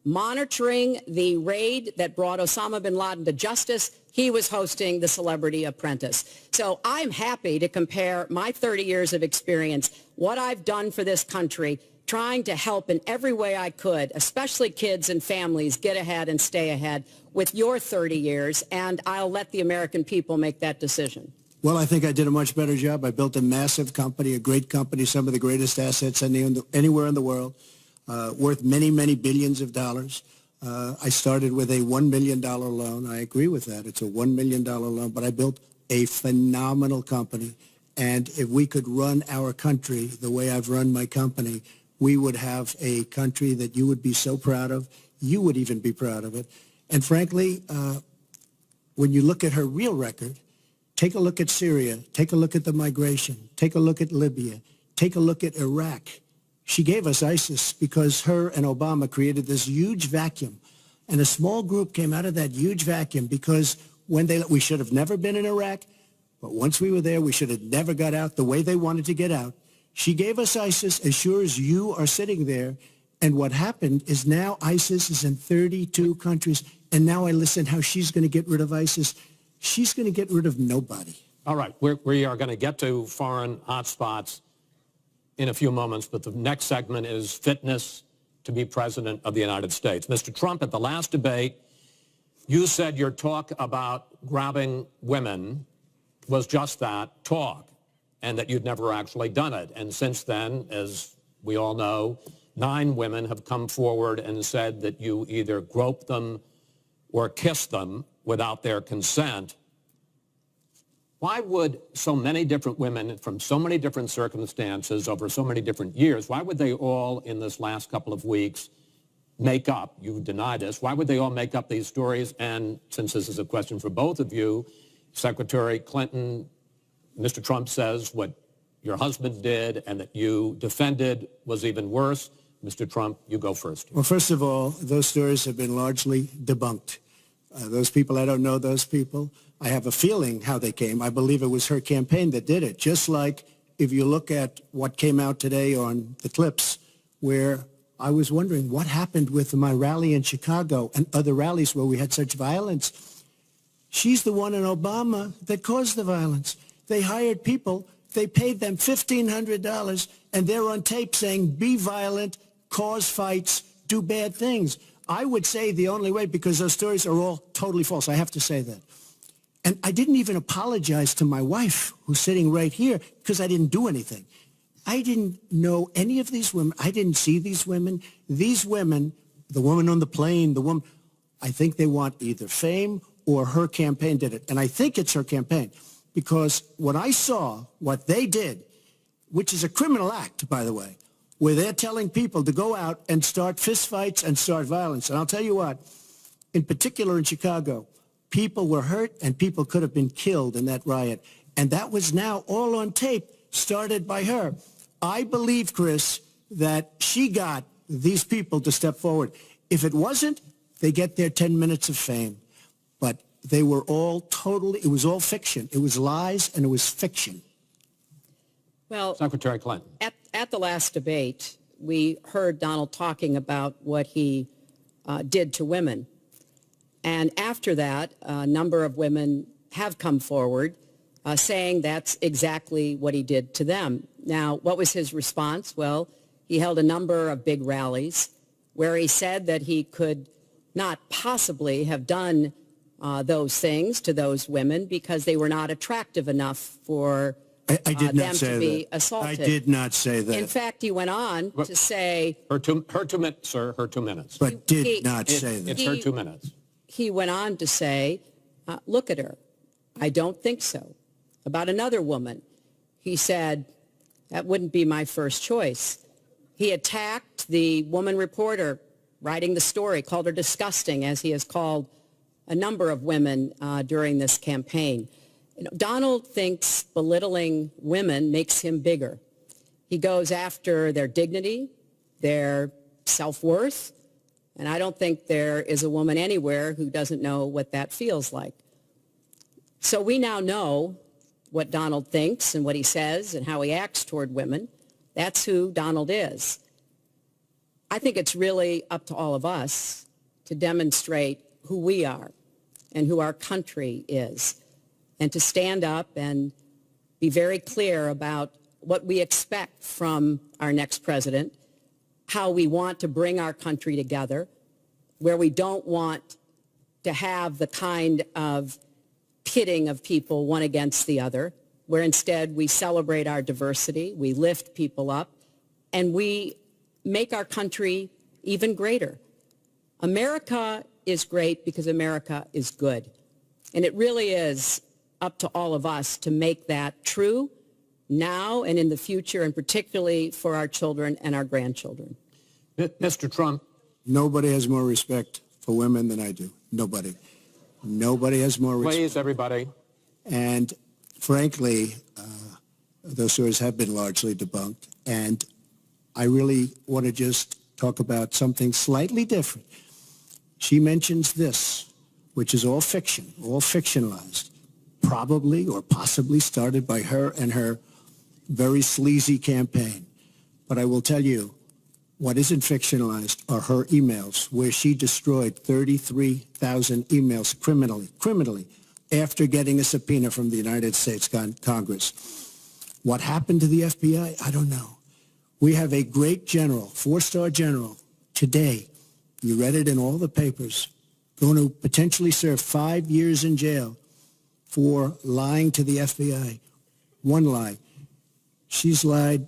monitoring the raid that brought Osama bin Laden to justice, he was hosting the Celebrity Apprentice. So I'm happy to compare my 30 years of experience, what I've done for this country, trying to help in every way I could, especially kids and families, get ahead and stay ahead, with your 30 years, and I'll let the American people make that decision. Well, I think I did a much better job. I built a massive company, a great company, some of the greatest assets anywhere in the world. Worth many, many billions of dollars. I started with a $1 million loan. I agree with that. It's a $1 million loan, but I built a phenomenal company. And if we could run our country the way I've run my company, we would have a country that you would be so proud of. You would even be proud of it. And frankly, when you look at her real record, take a look at Syria, take a look at the migration, take a look at Libya, take a look at Iraq. She gave us ISIS because her and Obama created this huge vacuum. And a small group came out of that huge vacuum because we should have never been in Iraq, but once we were there, we should have never got out the way they wanted to get out. She gave us ISIS as sure as you are sitting there. And what happened is now ISIS is in 32 countries. And now I listen how she's going to get rid of ISIS. She's going to get rid of nobody. All right. We are going to get to foreign hotspots in a few moments, but the next segment is fitness to be president of the United States. Mr. Trump, at the last debate, you said your talk about grabbing women was just that, talk, and that you'd never actually done it. And since then, as we all know, 9 women have come forward and said that you either groped them or kissed them without their consent. Why would so many different women from so many different circumstances over so many different years, why would they all in this last couple of weeks make up, you deny this, why would they all make up these stories? And since this is a question for both of you, Secretary Clinton, Mr. Trump says what your husband did and that you defended was even worse. Mr. Trump, you go first. Well, first of all, those stories have been largely debunked. Those people, I don't know those people. I have a feeling how they came. I believe it was her campaign that did it, just like if you look at what came out today on the clips, where I was wondering what happened with my rally in Chicago and other rallies where we had such violence. She's the one in Obama that caused the violence. They hired people, they paid them $1,500, and they're on tape saying, be violent, cause fights, do bad things. I would say the only way, because those stories are all totally false, I have to say that. And I didn't even apologize to my wife, who's sitting right here, because I didn't do anything. I didn't know any of these women. I didn't see these women. These women, the woman on the plane, the woman, I think they want either fame or her campaign did it. And I think it's her campaign, because when I saw what they did, which is a criminal act, by the way, where they're telling people to go out and start fistfights and start violence. And I'll tell you what, in particular in Chicago, people were hurt and people could have been killed in that riot. And that was now all on tape, started by her. I believe, Chris, that she got these people to step forward. If it wasn't, they get their 10 minutes of fame. But they were all totally, it was all fiction. It was lies and it was fiction. Well, Secretary Clinton. At the last debate, we heard Donald talking about what he did to women. And after that, a number of women have come forward saying that's exactly what he did to them. Now, what was his response? Well, he held a number of big rallies where he said that he could not possibly have done those things to those women because they were not attractive enough for I did not them say to be that. assaulted. I did not say that. In fact, he went on to say... Her 2 minutes, sir, her 2 minutes. But did not say that. It's her 2 minutes. He went on to say, look at her. I don't think so. About another woman, he said, that wouldn't be my first choice. He attacked the woman reporter writing the story, called her disgusting, as he has called a number of women during this campaign. You know, Donald thinks belittling women makes him bigger. He goes after their dignity, their self-worth, and I don't think there is a woman anywhere who doesn't know what that feels like. So we now know what Donald thinks and what he says and how he acts toward women. That's who Donald is. I think it's really up to all of us to demonstrate who we are and who our country is, and to stand up and be very clear about what we expect from our next president, how we want to bring our country together, where we don't want to have the kind of pitting of people one against the other, where instead we celebrate our diversity, we lift people up, and we make our country even greater. America is great because America is good. And it really is up to all of us to make that true now and in the future, and particularly for our children and our grandchildren. Mr. Trump. Nobody has more respect for women than I do. Nobody. Nobody has more respect. Please, everybody. And frankly, those stories have been largely debunked. And I really want to just talk about something slightly different. She mentions this, which is all fiction, all fictionalized, probably or possibly started by her and her very sleazy campaign. But I will tell you, what isn't fictionalized are her emails, where she destroyed 33,000 emails criminally, after getting a subpoena from the United States Congress. What happened to the FBI? I don't know. We have a great general, 4-star general, today, you read it in all the papers, going to potentially serve 5 years in jail for lying to the FBI. One lie. She's lied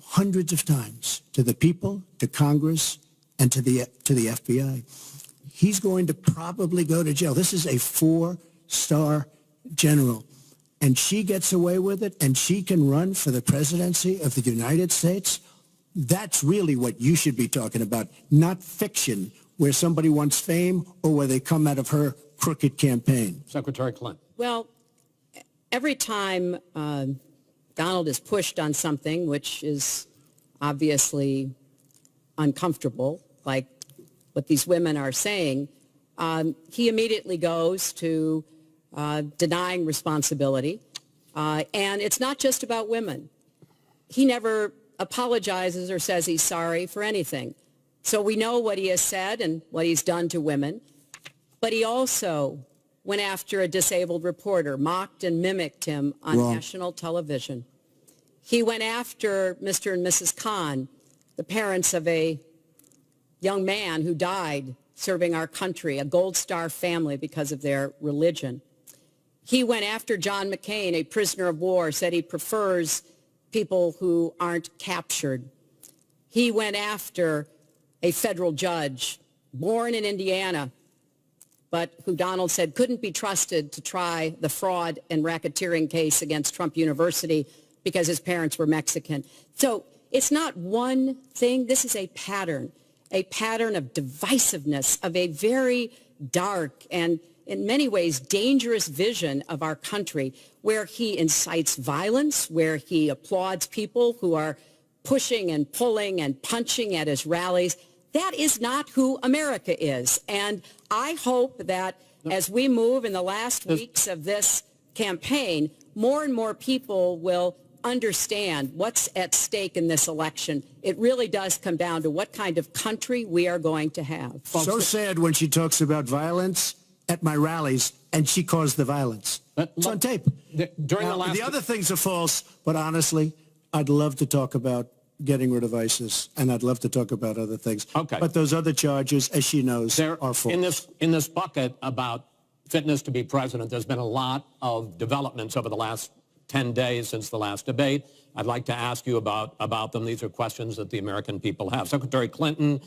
hundreds of times to the people, to Congress, and to the FBI. He's going to probably go to jail. This is a 4-star general, and she gets away with it, and she can run for the presidency of the United States. That's really what you should be talking about, not fiction, where somebody wants fame or where they come out of her crooked campaign. Secretary Clinton. Well, every time Donald is pushed on something which is obviously uncomfortable, like what these women are saying, he immediately goes to denying responsibility. And it's not just about women. he never apologizes or says he's sorry for anything. So we know what he has said and what he's done to women. But he also went after a disabled reporter, mocked and mimicked him on national television. He went after Mr. and Mrs. Khan, the parents of a young man who died serving our country, a Gold Star family because of their religion. He went after John McCain, a prisoner of war, said he prefers people who aren't captured. He went after a federal judge, born in Indiana, but who Donald said couldn't be trusted to try the fraud and racketeering case against Trump University because his parents were Mexican. So it's not one thing. This is a pattern of divisiveness, of a very dark and in many ways dangerous vision of our country, where he incites violence, where he applauds people who are pushing and pulling and punching at his rallies. That is not who America is. And I hope that as we move in the last weeks of this campaign, more and more people will understand what's at stake in this election. It really does come down to what kind of country we are going to have. So sad when she talks about violence at my rallies, and she caused the violence. It's on tape. The other things are false, but honestly, I'd love to talk about getting rid of ISIS, and I'd love to talk about other things. Okay. But those other charges, as she knows, are false. In this bucket about fitness to be president, there's been a lot of developments over the last 10 days since the last debate. I'd like to ask you about them. These are questions that the American people have. Secretary Clinton,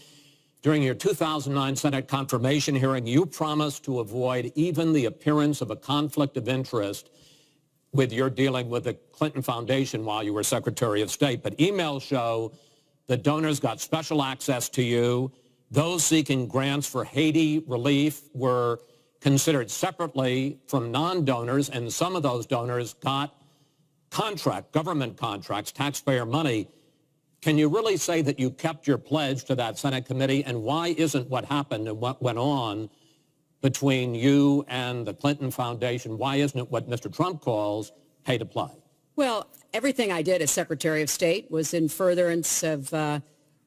during your 2009 Senate confirmation hearing, you promised to avoid even the appearance of a conflict of interest with your dealing with the Clinton Foundation while you were Secretary of State. But emails show that donors got special access to you. Those seeking grants for Haiti relief were considered separately from non-donors, and some of those donors got government contracts, taxpayer money. Can you really say that you kept your pledge to that Senate committee? And why isn't what happened and what went on between you and the Clinton Foundation, why isn't it what Mr. Trump calls pay to play? Well, everything I did as Secretary of State was in furtherance of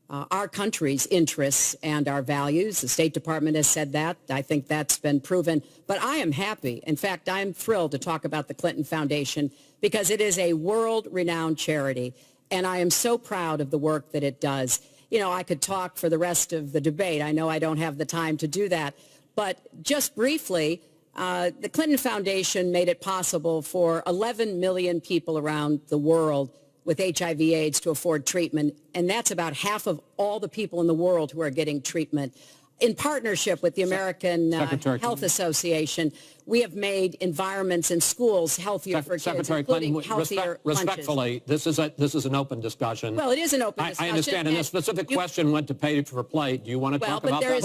our country's interests and our values. The State Department has said that. I think that's been proven. But I am happy. In fact, I'm thrilled to talk about the Clinton Foundation because it is a world-renowned charity. And I am so proud of the work that it does. You know, I could talk for the rest of the debate. I know I don't have the time to do that. But just briefly, the Clinton Foundation made it possible for 11 million people around the world with HIV/AIDS to afford treatment. And that's about half of all the people in the world who are getting treatment. In partnership with the American Health Association, we have made environments in schools healthier for kids, Secretary including Clinton, healthier respectfully, this is an open discussion. Well, it is an open discussion. I understand, and the specific question went to pay for play. Do you want to talk about that?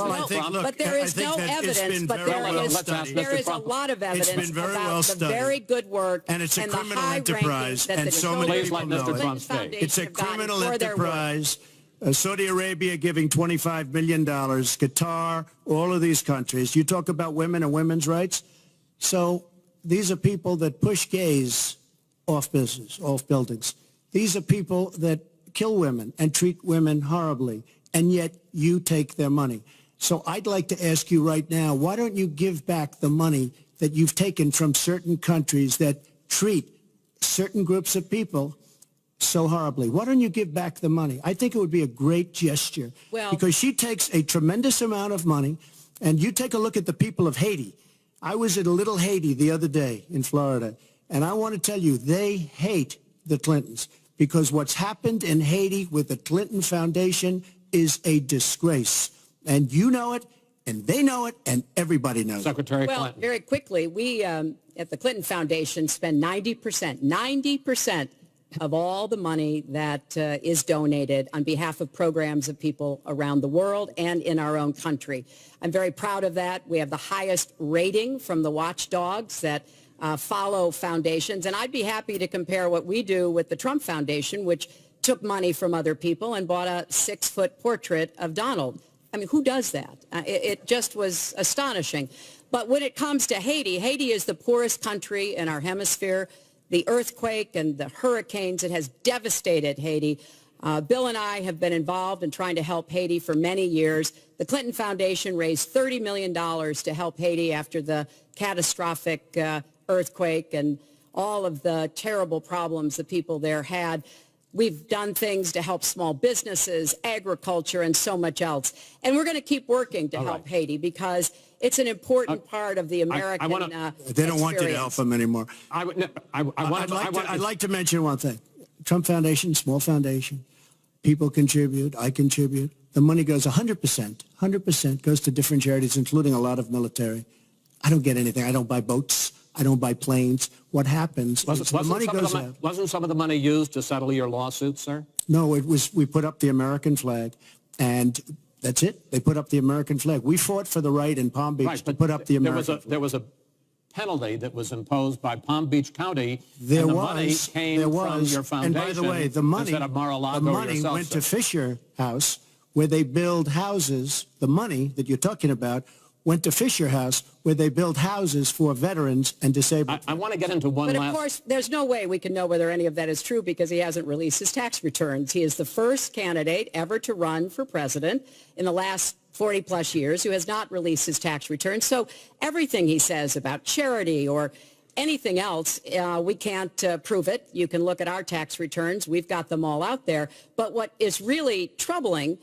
But there is no evidence, but there is a lot of evidence about the very good work and it's a criminal enterprise, and so many people know it. It's a criminal enterprise. Saudi Arabia giving $25 million, Qatar, all of these countries. You talk about women and women's rights. So these are people that push gays off buildings. These are people that kill women and treat women horribly, and yet you take their money. So I'd like to ask you right now, why don't you give back the money that you've taken from certain countries that treat certain groups of people so horribly? Why don't you give back the money? I think it would be a great gesture because she takes a tremendous amount of money, and you take a look at the people of Haiti. I was at a little Haiti the other day in Florida, and I want to tell you, they hate the Clintons because what's happened in Haiti with the Clinton Foundation is a disgrace. And you know it, and they know it, and everybody knows Secretary it. Clinton. Well, very quickly, we at the Clinton Foundation spend 90% of all the money that is donated on behalf of programs of people around the world and in our own country. I'm very proud of that. We have the highest rating from the watchdogs that follow foundations, and I'd be happy to compare what we do with the Trump Foundation, which took money from other people and bought a 6-foot portrait of Donald. I mean, who does that? It just was astonishing. But when it comes to Haiti, Haiti is the poorest country in our hemisphere. the earthquake and the hurricanes. It has devastated Haiti. Bill and I have been involved in trying to help Haiti for many years. The Clinton Foundation raised $30 million to help Haiti after the catastrophic earthquake and all of the terrible problems the people there had. We've done things to help small businesses, agriculture, and so much else. And we're going to keep working to help Haiti because it's an important part of the American They don't want you to help them anymore. I'd like to mention one thing. Trump Foundation, small foundation. People contribute. I contribute. The money goes 100% goes to different charities, including a lot of military. I don't get anything. I don't buy boats. I don't buy planes. What happens is the money goes out. Wasn't some of the money used to settle your lawsuit, sir? No, it was, we put up the American flag, and that's it. They put up the American flag. We fought for the right in Palm Beach to put up the American flag. There was a penalty that was imposed by Palm Beach County, and the money came from your foundation. And by the way, the money went to Fisher House, where they build houses. The money that you're talking about went to Fisher House, where they build houses for veterans and disabled. I want to get into one last... But of course, there's no way we can know whether any of that is true because he hasn't released his tax returns. He is the first candidate ever to run for president in the last 40-plus years who has not released his tax returns. So everything he says about charity or anything else, we can't prove it. You can look at our tax returns. We've got them all out there. But what is really troubling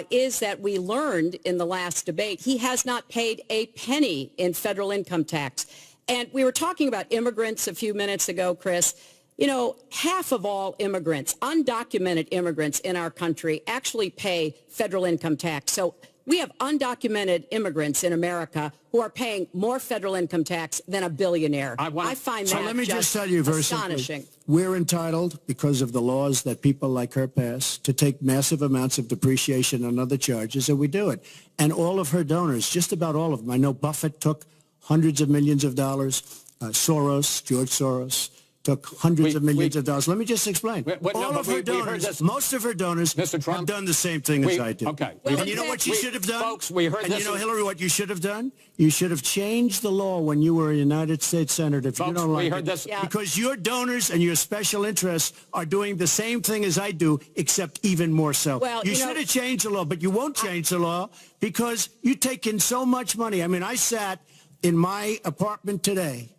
is that we learned in the last debate he has not paid a penny in federal income tax. And we were talking about immigrants a few minutes ago, Chris. You know, half of all immigrants, undocumented immigrants in our country, actually pay federal income tax. So we have undocumented immigrants in America who are paying more federal income tax than a billionaire. I find that let me just tell you very astonishing. Simply, we're entitled, because of the laws that people like her pass, to take massive amounts of depreciation and other charges, and we do it. And all of her donors, just about all of them, I know Buffett took hundreds of millions of dollars, George Soros, took hundreds of millions of dollars. Let me just explain. All of her donors, most of her donors have done the same thing as I did. Okay. And you know what you should have done? Folks, we heard and this. You know, Hillary, what you should have done? You should have changed the law when you were a United States Senator. If folks, you don't like we heard it. this. Yeah. Because your donors and your special interests are doing the same thing as I do, except even more so. Well, you should have changed the law, but you won't change the law because you take in so much money. I mean, I sat in my apartment today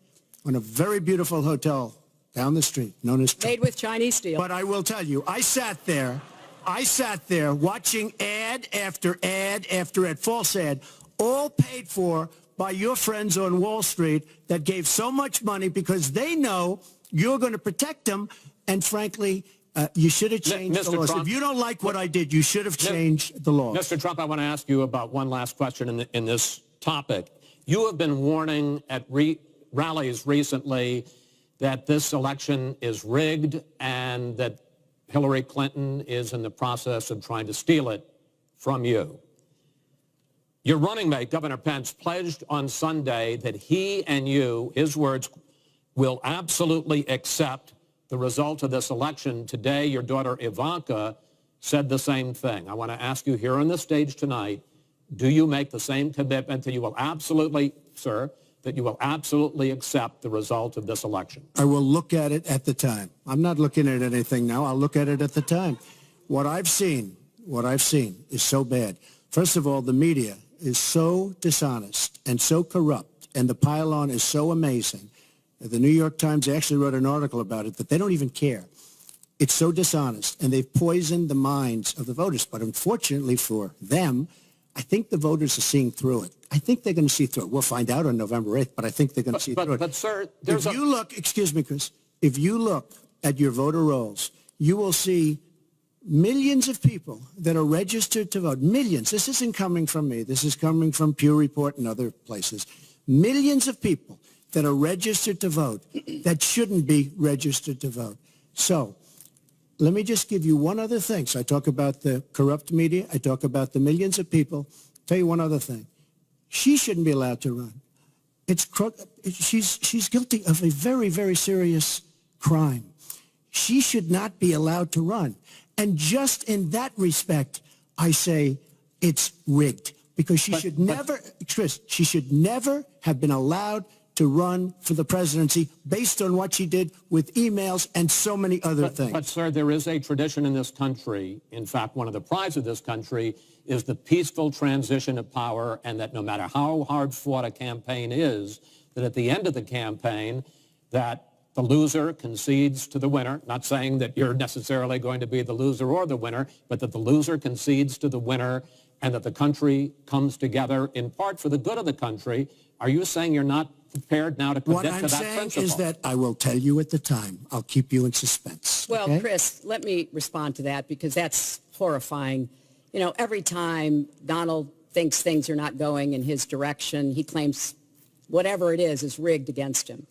on a very beautiful hotel down the street, known as Made with Chinese steel. But I will tell you, I sat there watching ad after ad after ad, false ad, all paid for by your friends on Wall Street that gave so much money because they know you're going to protect them. And frankly, you should have changed the laws. If you don't like what I did, you should have changed the laws. Mr. Trump, I want to ask you about one last question in this topic. You have been warning at rallies recently that this election is rigged and that Hillary Clinton is in the process of trying to steal it from you. Your running mate, Governor Pence, pledged on Sunday that he and you, his words, will absolutely accept the result of this election. Today, your daughter Ivanka said the same thing. I want to ask you here on the stage tonight, do you make the same commitment that you will absolutely, sir, that you will absolutely accept the result of this election? I will look at it at the time. I'm not looking at anything now. I'll look at it at the time. What I've seen is so bad. First of all, the media is so dishonest and so corrupt, and the pile-on is so amazing. The New York Times actually wrote an article about it that they don't even care. It's so dishonest, and they've poisoned the minds of the voters. But unfortunately for them, I think the voters are seeing through it. I think they're going to see through it. We'll find out on November 8th, but I think they're going to see through it. But, sir, if you look, excuse me, Chris, if you look at your voter rolls, you will see millions of people that are registered to vote. Millions. This isn't coming from me. This is coming from Pew Report and other places. Millions of people that are registered to vote that shouldn't be registered to vote. So let me just give you one other thing. So I talk about the corrupt media. I talk about the millions of people. Tell you one other thing. She shouldn't be allowed to run. She's guilty of a very, very serious crime. She should not be allowed to run. And just in that respect, I say it's rigged because she should never have been allowed to run for the presidency based on what she did with emails and so many other things. But, sir, there is a tradition in this country. In fact, one of the prides of this country is the peaceful transition of power, and that no matter how hard fought a campaign is, that at the end of the campaign, that the loser concedes to the winner, not saying that you're necessarily going to be the loser or the winner, but that the loser concedes to the winner and that the country comes together in part for the good of the country. Are you saying you're not prepared now to commit to that principle? What I'm saying is that I will tell you at the time. I'll keep you in suspense. Well, okay? Chris, let me respond to that because that's horrifying. You know, every time Donald thinks things are not going in his direction, he claims whatever it is rigged against him.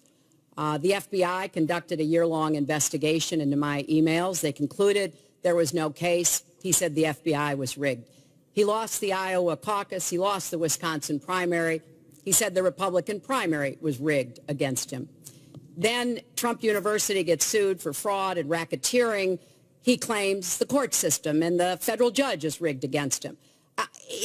The FBI conducted a year-long investigation into my emails. They concluded there was no case. He said the FBI was rigged. He lost the Iowa caucus. He lost the Wisconsin primary. He said the Republican primary was rigged against him. Then Trump University gets sued for fraud and racketeering. He claims the court system and the federal judge is rigged against him.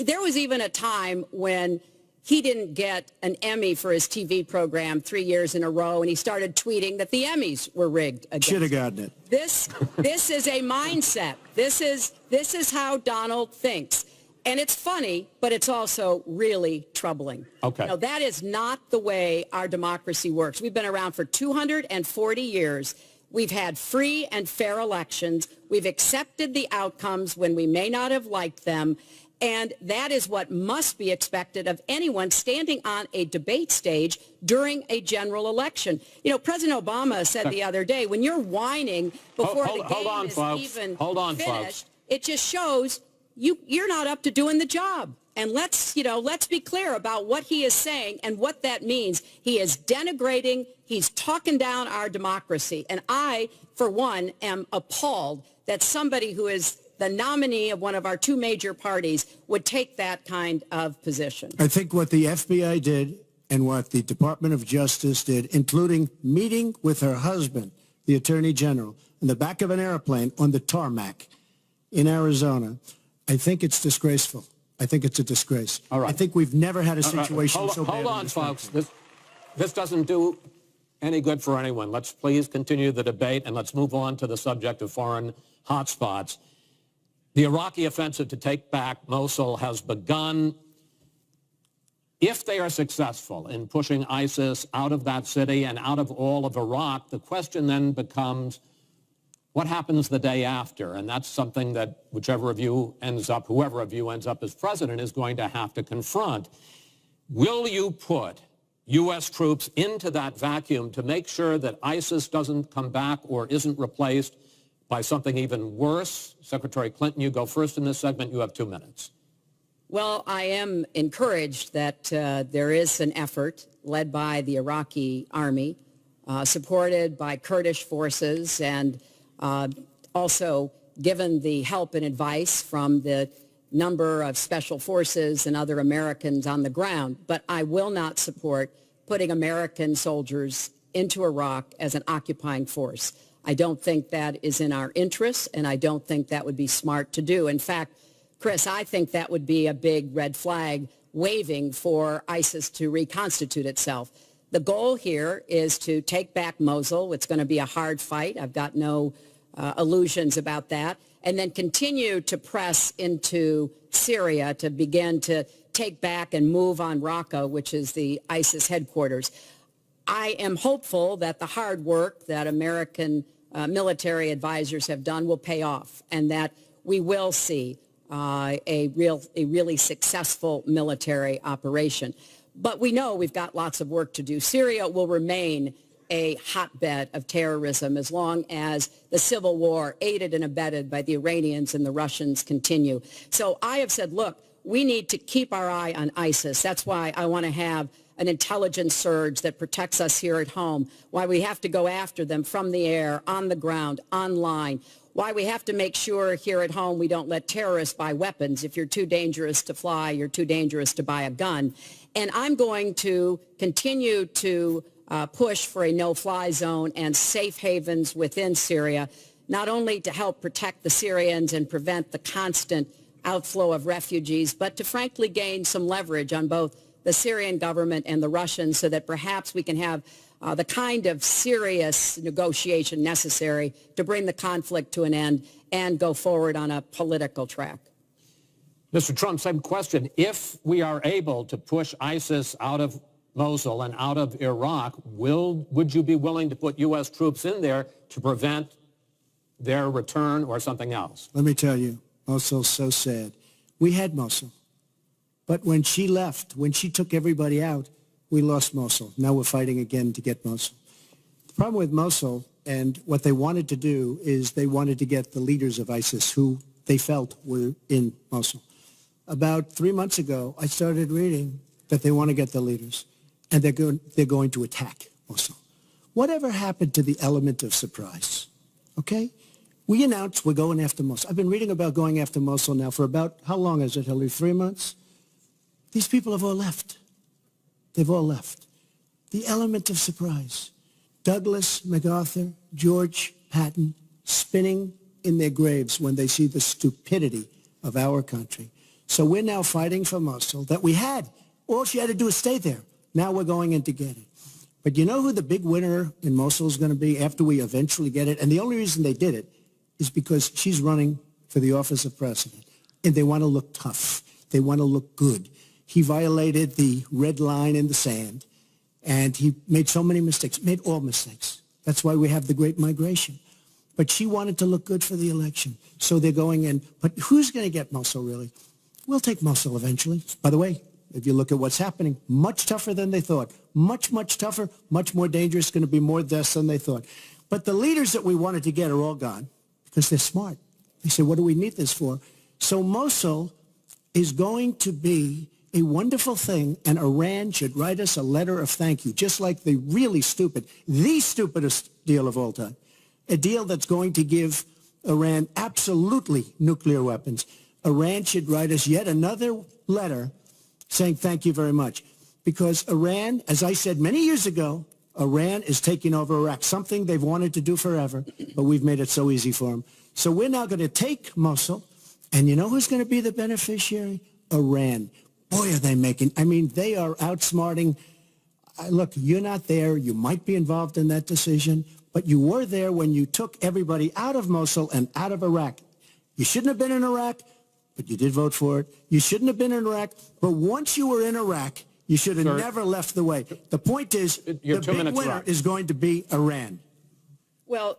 There was even a time when he didn't get an Emmy for his TV program 3 years in a row, and he started tweeting that the Emmys were rigged against him. Should have gotten it. This is a mindset. This is how Donald thinks. And it's funny, but it's also really troubling. Okay. You know, that is not the way our democracy works. We've been around for 240 years. We've had free and fair elections. We've accepted the outcomes when we may not have liked them. And that is what must be expected of anyone standing on a debate stage during a general election. You know, President Obama said the other day, when you're whining before the game is even finished, it just shows you're not up to doing the job. And let's be clear about what he is saying and what that means. He is denigrating, he's talking down our democracy. And I, for one, am appalled that somebody who is the nominee of one of our two major parties would take that kind of position. I think what the FBI did and what the Department of Justice did, including meeting with her husband, the Attorney General, in the back of an airplane on the tarmac in Arizona, I think it's disgraceful. I think it's a disgrace. All right. I think we've never had a situation so bad. Hold on, folks. This doesn't do any good for anyone. Let's please continue the debate, and let's move on to the subject of foreign hotspots. The Iraqi offensive to take back Mosul has begun. If they are successful in pushing ISIS out of that city and out of all of Iraq, the question then becomes, what happens the day after? And that's something that whoever of you ends up as president is going to have to confront. Will you put U.S. troops into that vacuum to make sure that ISIS doesn't come back or isn't replaced by something even worse? Secretary Clinton, you go first in this segment. You have 2 minutes. Well, I am encouraged that there is an effort led by the Iraqi army, supported by Kurdish forces, and also given the help and advice from the number of special forces and other Americans on the ground. But I will not support putting American soldiers into Iraq as an occupying force. I don't think that is in our interests, and I don't think that would be smart to do. In fact, Chris, I think that would be a big red flag waving for ISIS to reconstitute itself. The goal here is to take back Mosul. It's going to be a hard fight. I've got no illusions about that. And then continue to press into Syria to begin to take back and move on Raqqa, which is the ISIS headquarters. I am hopeful that the hard work that American military advisors have done will pay off, and that we will see a really successful military operation. But we know we've got lots of work to do. Syria will remain a hotbed of terrorism as long as the civil war, aided and abetted by the Iranians and the Russians, continue. So I have said, look, we need to keep our eye on ISIS. That's why I want to have an intelligence surge that protects us here at home, why we have to go after them from the air, on the ground, online, why we have to make sure here at home we don't let terrorists buy weapons. If you're too dangerous to fly, you're too dangerous to buy a gun. And I'm going to continue to push for a no-fly zone and safe havens within Syria, not only to help protect the Syrians and prevent the constant outflow of refugees, but to frankly gain some leverage on both the Syrian government and the Russians so that perhaps we can have the kind of serious negotiation necessary to bring the conflict to an end and go forward on a political track. Mr. Trump, same question. If we are able to push ISIS out of Mosul and out of Iraq, would you be willing to put U.S. troops in there to prevent their return or something else? Let me tell you, Mosul's so sad. We had Mosul. But when she left, when she took everybody out, we lost Mosul. Now we're fighting again to get Mosul. The problem with Mosul and what they wanted to do is they wanted to get the leaders of ISIS who they felt were in Mosul. About 3 months ago, I started reading that they want to get the leaders and they're going to attack Mosul. Whatever happened to the element of surprise? Okay? We announced we're going after Mosul. I've been reading about going after Mosul now for about, how long is it, Hillary? 3 months? These people have all left. They've all left. The element of surprise. Douglas, MacArthur, George Patton spinning in their graves when they see the stupidity of our country. So we're now fighting for Mosul that we had. All she had to do is stay there. Now we're going in to get it. But you know who the big winner in Mosul is going to be after we eventually get it? And the only reason they did it is because she's running for the office of president. And they want to look tough. They want to look good. He violated the red line in the sand, and he made so many mistakes, made all mistakes. That's why we have the Great Migration. But she wanted to look good for the election, so they're going in. But who's going to get Mosul, really? We'll take Mosul eventually. By the way, if you look at what's happening, much tougher than they thought. Much, much tougher, much more dangerous, going to be more deaths than they thought. But the leaders that we wanted to get are all gone because they're smart. They said, what do we need this for? So Mosul is going to be a wonderful thing, and Iran should write us a letter of thank you, just like the really stupid, the stupidest deal of all time, a deal that's going to give Iran absolutely nuclear weapons. Iran should write us yet another letter saying thank you very much, because Iran, as I said many years ago, Iran is taking over Iraq, something they've wanted to do forever, but we've made it so easy for them. So we're now going to take Mosul, and you know who's going to be the beneficiary? Iran. Boy, are they making, I mean, they are outsmarting. Look, you're not there. You might be involved in that decision, but you were there when you took everybody out of Mosul and out of Iraq. You shouldn't have been in Iraq, but you did vote for it. You shouldn't have been in Iraq, but once you were in Iraq, you should have never left the way. The point is, the big winner is going to be Iran. Well,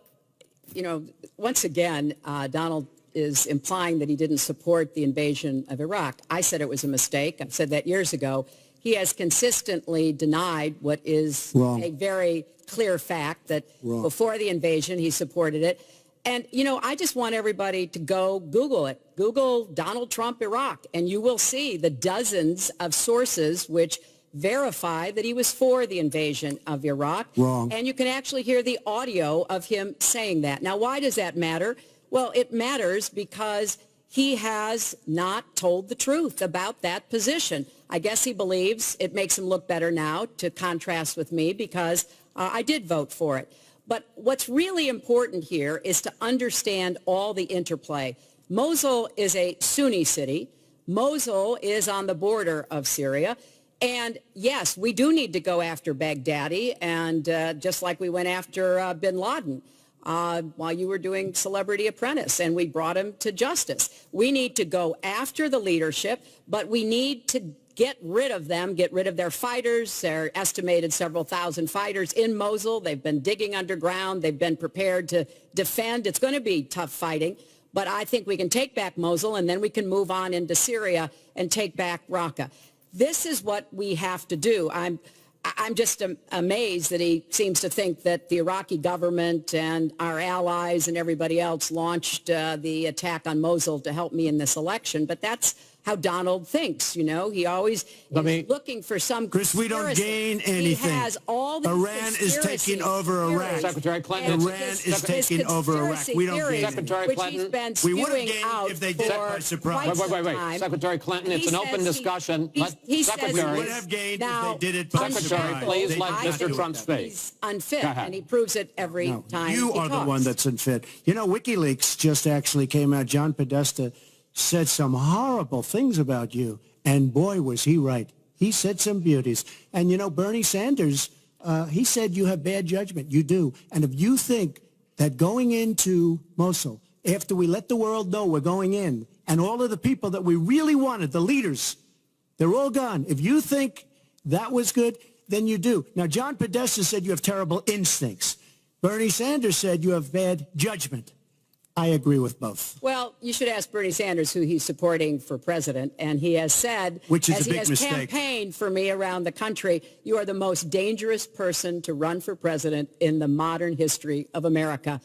you know, once again, Donald is implying that he didn't support the invasion of Iraq. I said it was a mistake. I've said that years ago. He has consistently denied what is a very clear fact, that before the invasion, he supported it. And, you know, I just want everybody to go Google it. Google Donald Trump Iraq, and you will see the dozens of sources which verify that he was for the invasion of Iraq. And you can actually hear the audio of him saying that. Now, why does that matter? Well, it matters because he has not told the truth about that position. I guess he believes it makes him look better now to contrast with me because I did vote for it. But what's really important here is to understand all the interplay. Mosul is a Sunni city. Mosul is on the border of Syria. And yes, we do need to go after Baghdadi, and just like we went after bin Laden. While you were doing Celebrity Apprentice, and we brought him to justice. We need to go after the leadership, but we need to get rid of them, get rid of their fighters. They're estimated several thousand fighters in Mosul. They've been digging underground. They've been prepared to defend. It's going to be tough fighting, but I think we can take back Mosul, and then we can move on into Syria and take back Raqqa. This is what we have to do. I'm just amazed that he seems to think that the Iraqi government and our allies and everybody else launched the attack on Mosul to help me in this election. But that's how Donald thinks, you know. He always is looking for some Chris, we don't gain anything. He has all the Iran is taking over Iraq. Secretary Clinton. Iran is taking over Iraq. We don't gain Secretary Clinton. We would have gained if they did it by surprise. Wait. Secretary Clinton, it's an open discussion. Secretary. We would have gained if they did it by surprise. Secretary, please let Mr. Trump speak. He's unfit, and he proves it every time you are the one that's unfit. You know, WikiLeaks just actually came out. John Podesta said some horrible things about you, and boy, was he right. He said some beauties. And, you know, Bernie Sanders, he said you have bad judgment. You do. And if you think that going into Mosul, after we let the world know we're going in, and all of the people that we really wanted, the leaders, they're all gone. If you think that was good, then you do. Now, John Podesta said you have terrible instincts. Bernie Sanders said you have bad judgment. I agree with both. Well, you should ask Bernie Sanders who he's supporting for president, and he has said, which is as a big he has mistake, campaigned for me around the country, you are the most dangerous person to run for president in the modern history of America.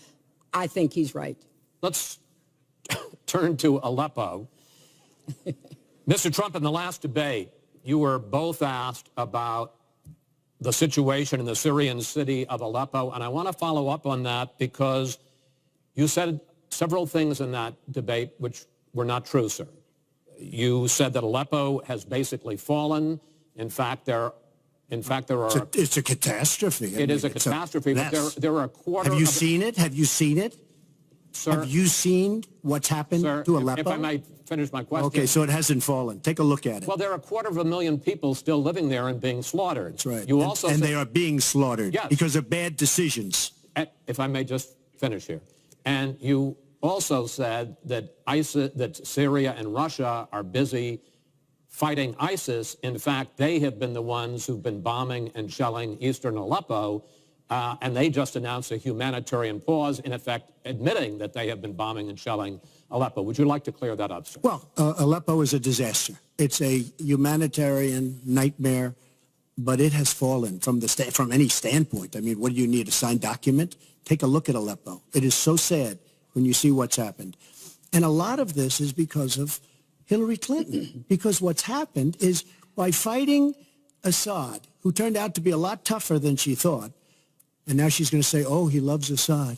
I think he's right. Let's turn to Aleppo. Mr. Trump, in the last debate, you were both asked about the situation in the Syrian city of Aleppo, and I want to follow up on that because you said several things in that debate which were not true, sir. You said that Aleppo has basically fallen. In fact, there are... It's a catastrophe. It is a catastrophe, but there are a quarter... Have you seen it? Have you seen it? Sir, have you seen what's happened to Aleppo? If I might finish my question. Okay, so it hasn't fallen. Take a look at it. Well, there are 250,000 people still living there and being slaughtered. That's right. You also and said, they are being slaughtered because of bad decisions. If I may just finish here. And you also said that Syria and Russia are busy fighting ISIS. In fact, they have been the ones who've been bombing and shelling eastern Aleppo, and they just announced a humanitarian pause, in effect admitting that they have been bombing and shelling Aleppo. Would you like to clear that up, sir? Well, Aleppo is a disaster. It's a humanitarian nightmare, but it has fallen from any standpoint. I mean, what do you need, a signed document? Take a look at Aleppo. It is so sad when you see what's happened. And a lot of this is because of Hillary Clinton, because what's happened is by fighting Assad, who turned out to be a lot tougher than she thought, and now she's going to say, oh, he loves Assad.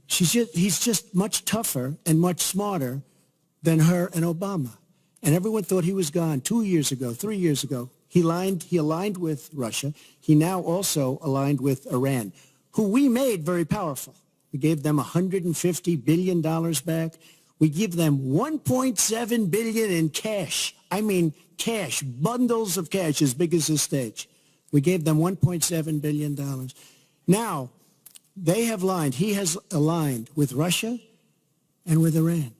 He's just much tougher and much smarter than her and Obama. And everyone thought he was gone 2 years ago, 3 years ago. He aligned with Russia. He now also aligned with Iran, who we made very powerful. We gave them $150 billion back. We give them $1.7 billion in cash. I mean cash, bundles of cash as big as this stage. We gave them $1.7 billion. Now, they have he has aligned with Russia and with Iran.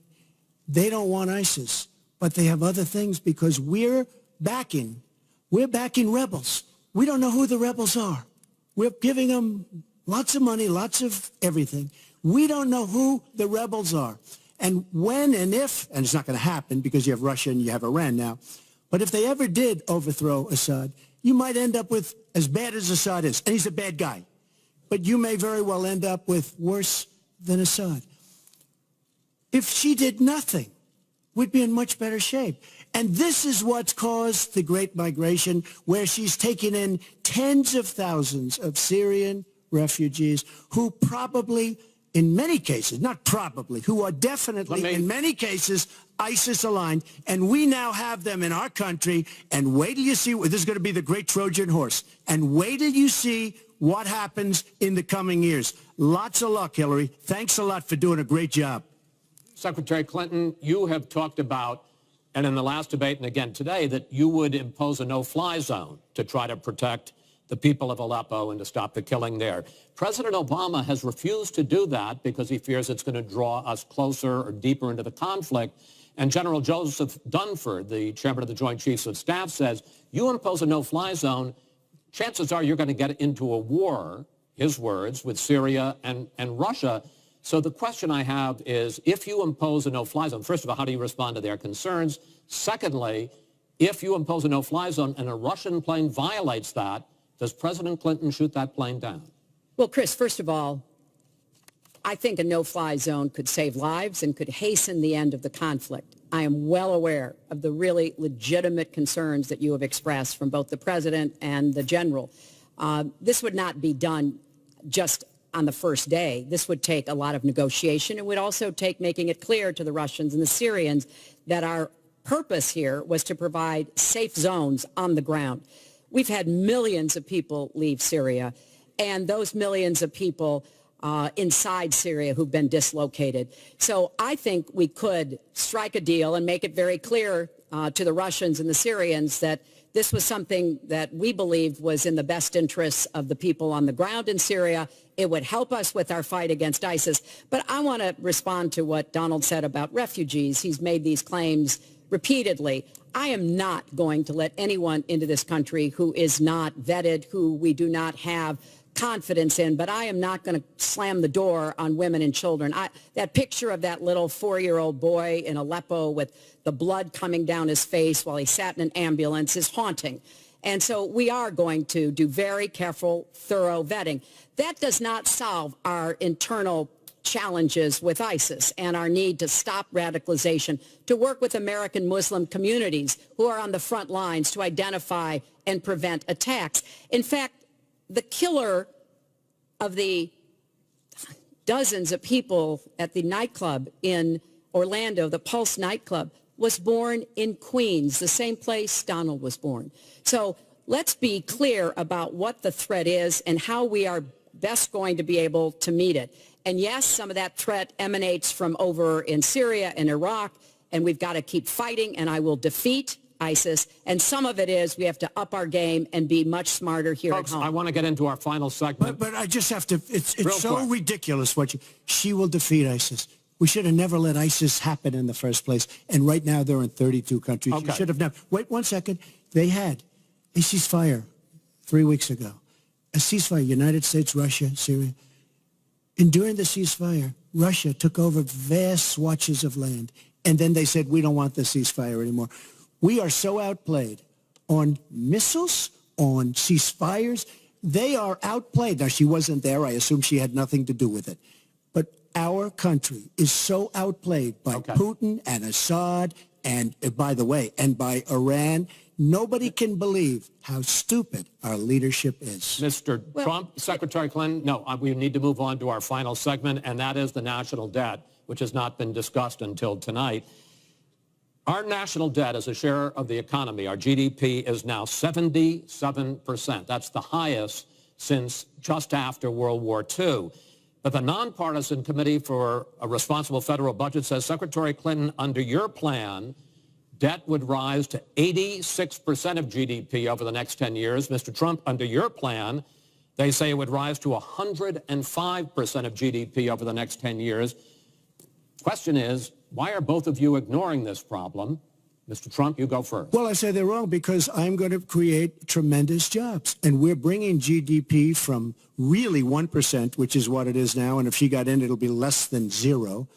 They don't want ISIS, but they have other things because we're backing rebels. We don't know who the rebels are. We're giving them lots of money, lots of everything. We don't know who the rebels are. And when and if, and it's not going to happen because you have Russia and you have Iran now, but if they ever did overthrow Assad, you might end up with as bad as Assad is, and he's a bad guy. But you may very well end up with worse than Assad. If she did nothing, we'd be in much better shape. And this is what's caused the Great Migration, where she's taken in tens of thousands of Syrian refugees who probably, in many cases, not probably, who are definitely, in many cases, ISIS-aligned, and we now have them in our country, and wait till you see, this is going to be the great Trojan horse, and wait till you see what happens in the coming years. Lots of luck, Hillary. Thanks a lot for doing a great job. Secretary Clinton, you have talked about, and in the last debate and again today, that you would impose a no-fly zone to try to protect the people of Aleppo and to stop the killing there. President Obama has refused to do that because he fears it's going to draw us closer or deeper into the conflict. And General Joseph Dunford, the chairman of the Joint Chiefs of Staff, says, you impose a no-fly zone, chances are you're going to get into a war, his words, with Syria and Russia. So the question I have is, if you impose a no-fly zone, first of all, how do you respond to their concerns? Secondly, if you impose a no-fly zone and a Russian plane violates that, does President Clinton shoot that plane down? Well, Chris, first of all, I think a no-fly zone could save lives and could hasten the end of the conflict. I am well aware of the really legitimate concerns that you have expressed from both the president and the general. This would not be done just on the first day. This would take a lot of negotiation. It would also take making it clear to the Russians and the Syrians that our purpose here was to provide safe zones on the ground. We've had millions of people leave Syria, and those millions of people inside Syria who've been dislocated. So I think we could strike a deal and make it very clear to the Russians and the Syrians that This was something that we believed was in the best interests of the people on the ground in Syria. It would help us with our fight against ISIS. But I want to respond to what Donald said about refugees. He's made these claims repeatedly. I am not going to let anyone into this country who is not vetted, who we do not have confidence in, but I am not going to slam the door on women and children. That picture of that little 4-year-old boy in Aleppo with the blood coming down his face while he sat in an ambulance is haunting. And so we are going to do very careful, thorough vetting. That does not solve our internal challenges with ISIS and our need to stop radicalization, to work with American Muslim communities who are on the front lines to identify and prevent attacks. In fact, the killer of the dozens of people at the nightclub in Orlando, the Pulse nightclub, was born in Queens, the same place Donald was born. So let's be clear about what the threat is and how we are best going to be able to meet it. And yes, some of that threat emanates from over in Syria and Iraq, and we've got to keep fighting, and I will defeat ISIS, and some of it is we have to up our game and be much smarter here Folks, at home. I want to get into our final segment. But I just have to, it's so quick. ridiculous she will defeat ISIS. We should have never let ISIS happen in the first place. And right now they're in 32 countries. Okay. You should have never. Wait 1 second. They had a ceasefire 3 weeks ago. A ceasefire, United States, Russia, Syria. And during the ceasefire, Russia took over vast swatches of land. And then they said, we don't want the ceasefire anymore. We are so outplayed on missiles, on ceasefires. They are outplayed. Now, she wasn't there. I assume she had nothing to do with it. But our country is so outplayed by Putin and Assad and, by the way, and by Iran. Nobody can believe how stupid our leadership is. Mr. Trump, Secretary Clinton, no, we need to move on to our final segment, and that is the national debt, which has not been discussed until tonight. Our national debt as a share of the economy, our GDP, is now 77%. That's the highest since just after World War II. But the nonpartisan Committee for a Responsible Federal Budget says, Secretary Clinton, under your plan, debt would rise to 86% of GDP over the next 10 years. Mr. Trump, under your plan, they say it would rise to 105% of GDP over the next 10 years. Question is, why are both of you ignoring this problem? Mr. Trump, you go first. Well, I say they're wrong because I'm going to create tremendous jobs. And we're bringing GDP from really 1%, which is what it is now. And if she got in, it'll be less than zero.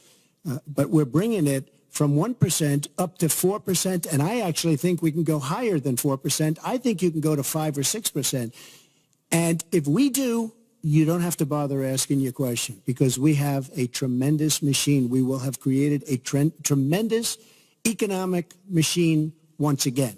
But we're bringing it from 1% up to 4%. And I actually think we can go higher than 4%. I think you can go to 5 or 6%. And if we do, you don't have to bother asking your question because we have a tremendous machine. We will have created a tremendous economic machine once again.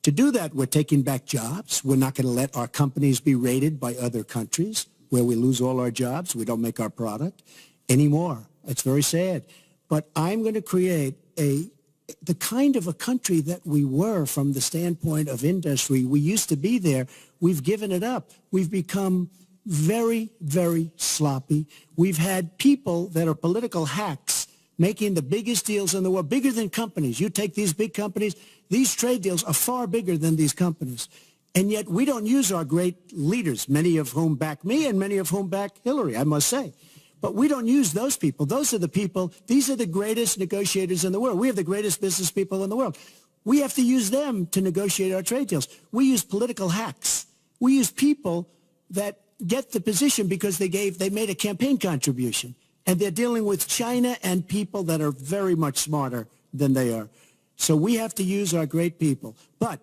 To do that, we're taking back jobs. We're not going to let our companies be raided by other countries where we lose all our jobs. We don't make our product anymore. It's very sad. But I'm going to create the kind of a country that we were from the standpoint of industry. We used to be there. We've given it up. We've become very, very sloppy. We've had people that are political hacks making the biggest deals in the world, bigger than companies. You take these big companies, these trade deals are far bigger than these companies. And yet we don't use our great leaders, many of whom back me and many of whom back Hillary, I must say. But we don't use those people. Those are the people, these are the greatest negotiators in the world. We have the greatest business people in the world. We have to use them to negotiate our trade deals. We use political hacks. We use people that get the position because they made a campaign contribution. And they're dealing with China and people that are very much smarter than they are. So we have to use our great people. But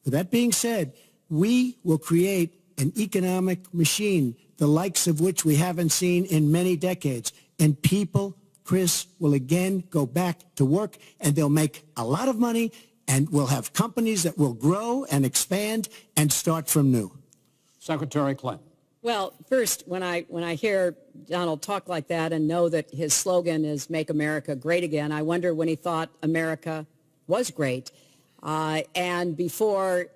with that being said, we will create an economic machine, the likes of which we haven't seen in many decades. And people, Chris, will again go back to work, and they'll make a lot of money, and we'll have companies that will grow and expand and start from new. Secretary Clinton. Well, first, when I hear Donald talk like that and know that his slogan is "Make America Great Again," I wonder when he thought America was great. And before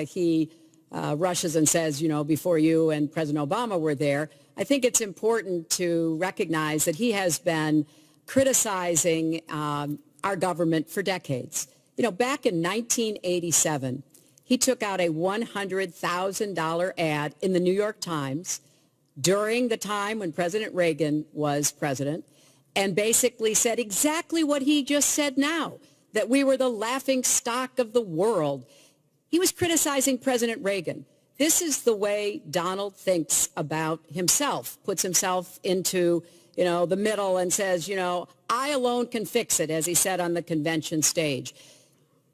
he rushes and says, you know, before you and President Obama were there, I think it's important to recognize that he has been criticizing our government for decades. You know, back in 1987, He took out a $100,000 ad in the New York Times during the time when President Reagan was president and basically said exactly what he just said now, that we were the laughing stock of the world. He was criticizing President Reagan. This is the way Donald thinks about himself, puts himself into, the middle and says, I alone can fix it, as he said on the convention stage.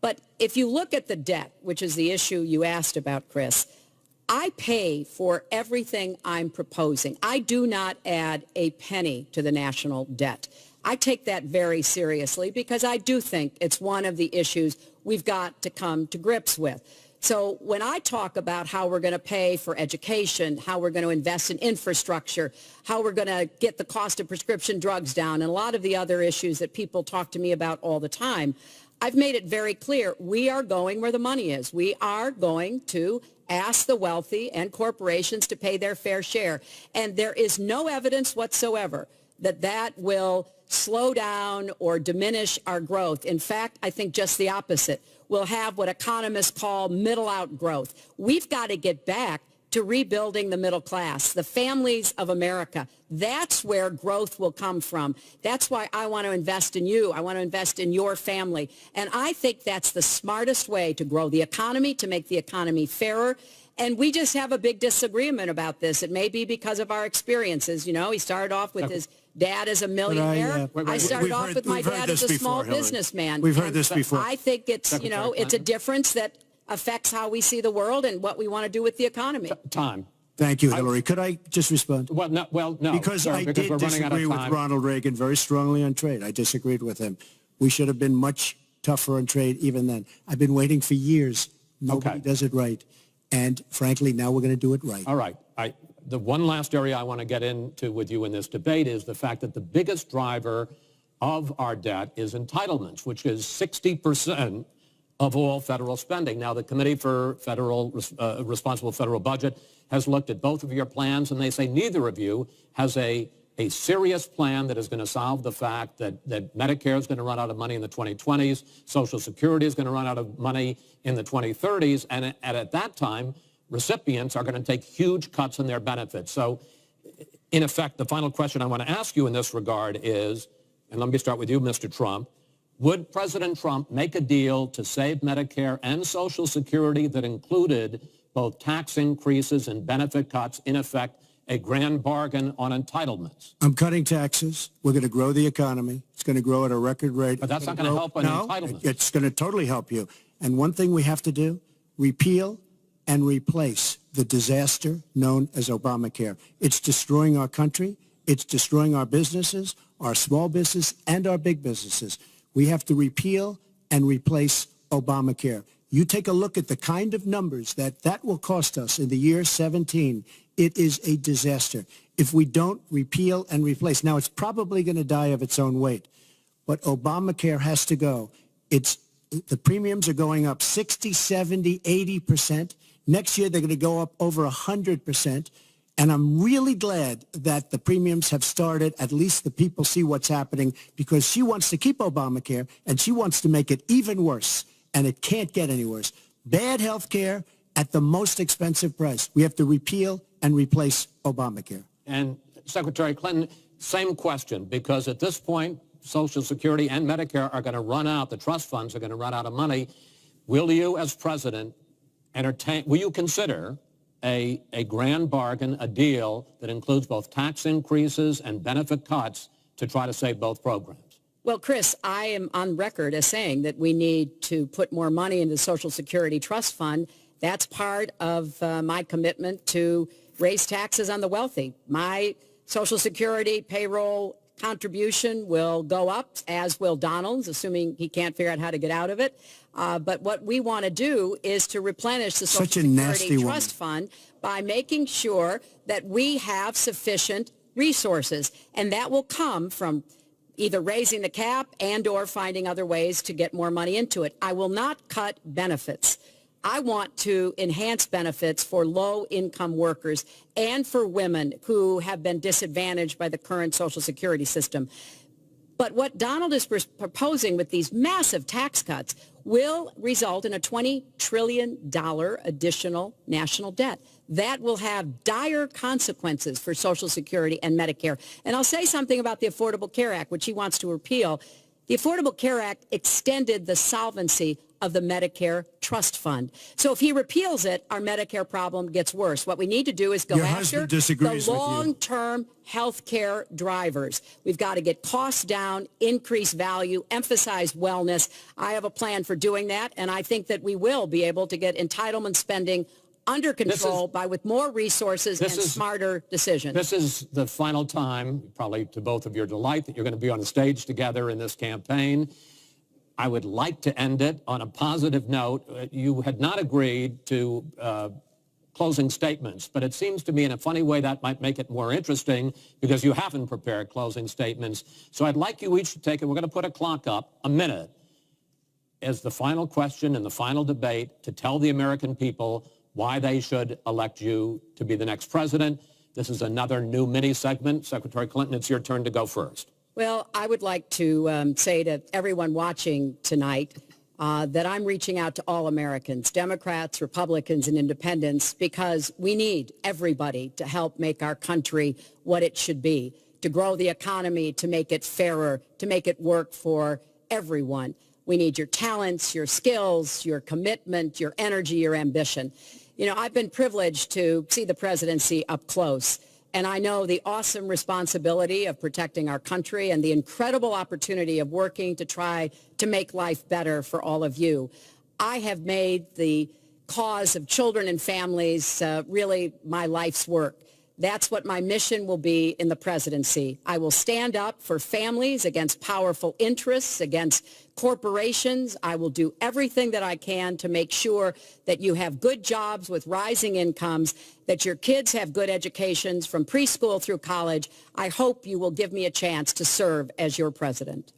But if you look at the debt, which is the issue you asked about, Chris, I pay for everything I'm proposing. I do not add a penny to the national debt. I take that very seriously because I do think it's one of the issues we've got to come to grips with. So when I talk about how we're going to pay for education, how we're going to invest in infrastructure, how we're going to get the cost of prescription drugs down, and a lot of the other issues that people talk to me about all the time, I've made it very clear we are going where the money is. We are going to ask the wealthy and corporations to pay their fair share. And there is no evidence whatsoever that that will slow down or diminish our growth. In fact, I think just the opposite. We'll have what economists call middle-out growth. We've got to get back to rebuilding the middle class, the families of America. That's where growth will come from. That's why I want to invest in you. I want to invest in your family. And I think that's the smartest way to grow the economy, to make the economy fairer. And we just have a big disagreement about this. It may be because of our experiences. He started off with his dad as a millionaire. I started off with my dad as a small businessman. We've heard this before. I think it's, it's a difference that affects how we see the world and what we want to do with the economy. Time. Thank you, Hillary. Could I just respond? Well, no. Because sir, I because did disagree with Ronald Reagan very strongly on trade. I disagreed with him. We should have been much tougher on trade even then. I've been waiting for years. Nobody does it right. And frankly, now we're going to do it right. All right. The one last area I want to get into with you in this debate is the fact that the biggest driver of our debt is entitlements, which is 60% of all federal spending. Now, the Committee for Responsible Federal Budget has looked at both of your plans, and they say neither of you has a serious plan that is going to solve the fact that Medicare is going to run out of money in the 2020s, Social Security is going to run out of money in the 2030s, and at that time, recipients are going to take huge cuts in their benefits. So, in effect, the final question I want to ask you in this regard is, and let me start with you, Mr. Trump, would President Trump make a deal to save Medicare and Social Security that included both tax increases and benefit cuts, in effect, a grand bargain on entitlements? I'm cutting taxes. We're going to grow the economy. It's going to grow at a record rate. But that's not going to help on entitlements. It's going to totally help you. And one thing we have to do, repeal and replace the disaster known as Obamacare. It's destroying our country. It's destroying our businesses, our small business, and our big businesses. We have to repeal and replace Obamacare. You take a look at the kind of numbers that will cost us in the year 17. It is a disaster if we don't repeal and replace. Now, it's probably going to die of its own weight, but Obamacare has to go. The premiums are going up 60, 70, 80%. Next year, they're going to go up over 100%. And I'm really glad that the premiums have started. At least the people see what's happening, because she wants to keep Obamacare and she wants to make it even worse. And it can't get any worse. Bad health care at the most expensive price. We have to repeal and replace Obamacare. And Secretary Clinton, same question, because at this point, Social Security and Medicare are going to run out. The trust funds are going to run out of money. Will you, as president, will you consider a grand bargain, a deal that includes both tax increases and benefit cuts to try to save both programs? Well, Chris, I am on record as saying that we need to put more money into the Social Security Trust Fund. That's part of my commitment to raise taxes on the wealthy. My Social Security payroll contribution will go up, as will Donald's, assuming he can't figure out how to get out of it. But what we want to do is to replenish the Social Security Trust Fund by making sure that we have sufficient resources. And that will come from either raising the cap and or finding other ways to get more money into it. I will not cut benefits. I want to enhance benefits for low-income workers and for women who have been disadvantaged by the current Social Security system. But what Donald is proposing with these massive tax cuts will result in a $20 trillion additional national debt. That will have dire consequences for Social Security and Medicare. And I'll say something about the Affordable Care Act, which he wants to repeal. The Affordable Care Act extended the solvency of the Medicare Trust Fund. So if he repeals it, our Medicare problem gets worse. What we need to do is go after the long-term health care drivers. We've got to get costs down, increase value, emphasize wellness. I have a plan for doing that, and I think that we will be able to get entitlement spending under control with more resources and smarter decisions. This is the final time, probably to both of your delight, that you're going to be on a stage together in this campaign. I would like to end it on a positive note. You had not agreed to closing statements, but it seems to me in a funny way that might make it more interesting because you haven't prepared closing statements. So I'd like you each to take it. We're going to put a clock up, a minute, as the final question in the final debate to tell the American people why they should elect you to be the next president. This is another new mini segment. Secretary Clinton, it's your turn to go first. Well, I would like to say to everyone watching tonight that I'm reaching out to all Americans, Democrats, Republicans, and independents, because we need everybody to help make our country what it should be, to grow the economy, to make it fairer, to make it work for everyone. We need your talents, your skills, your commitment, your energy, your ambition. You know, I've been privileged to see the presidency up close, and I know the awesome responsibility of protecting our country and the incredible opportunity of working to try to make life better for all of you. I have made the cause of children and families really my life's work. That's what my mission will be in the presidency. I will stand up for families against powerful interests, against corporations. I will do everything that I can to make sure that you have good jobs with rising incomes, that your kids have good educations from preschool through college. I hope you will give me a chance to serve as your president.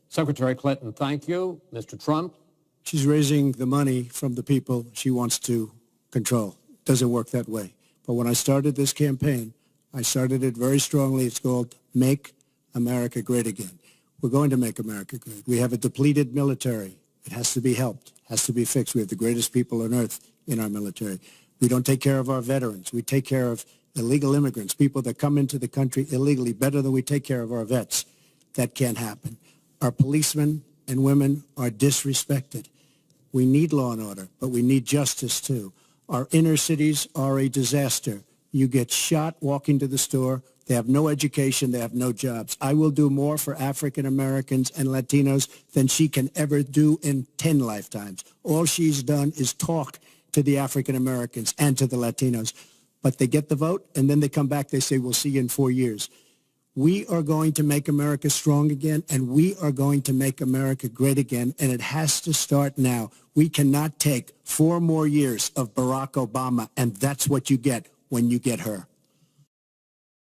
Secretary Clinton, thank you. Mr. Trump? She's raising the money from the people she wants to control. Doesn't work that way. But when I started this campaign, I started it very strongly. It's called Make America Great Again. We're going to make America great. We have a depleted military. It has to be helped, has to be fixed. We have the greatest people on earth in our military. We don't take care of our veterans. We take care of illegal immigrants, people that come into the country illegally, better than we take care of our vets. That can't happen. Our policemen and women are disrespected. We need law and order, but we need justice too. Our inner cities are a disaster. You get shot walking to the store. They have no education. They have no jobs. I will do more for African Americans and Latinos than she can ever do in 10 lifetimes. All she's done is talk to the African Americans and to the Latinos. But they get the vote, and then they come back. They say, we'll see you in 4 years. We are going to make America strong again, and we are going to make America great again, and it has to start now. We cannot take 4 more years of Barack Obama, and that's what you get when you get her.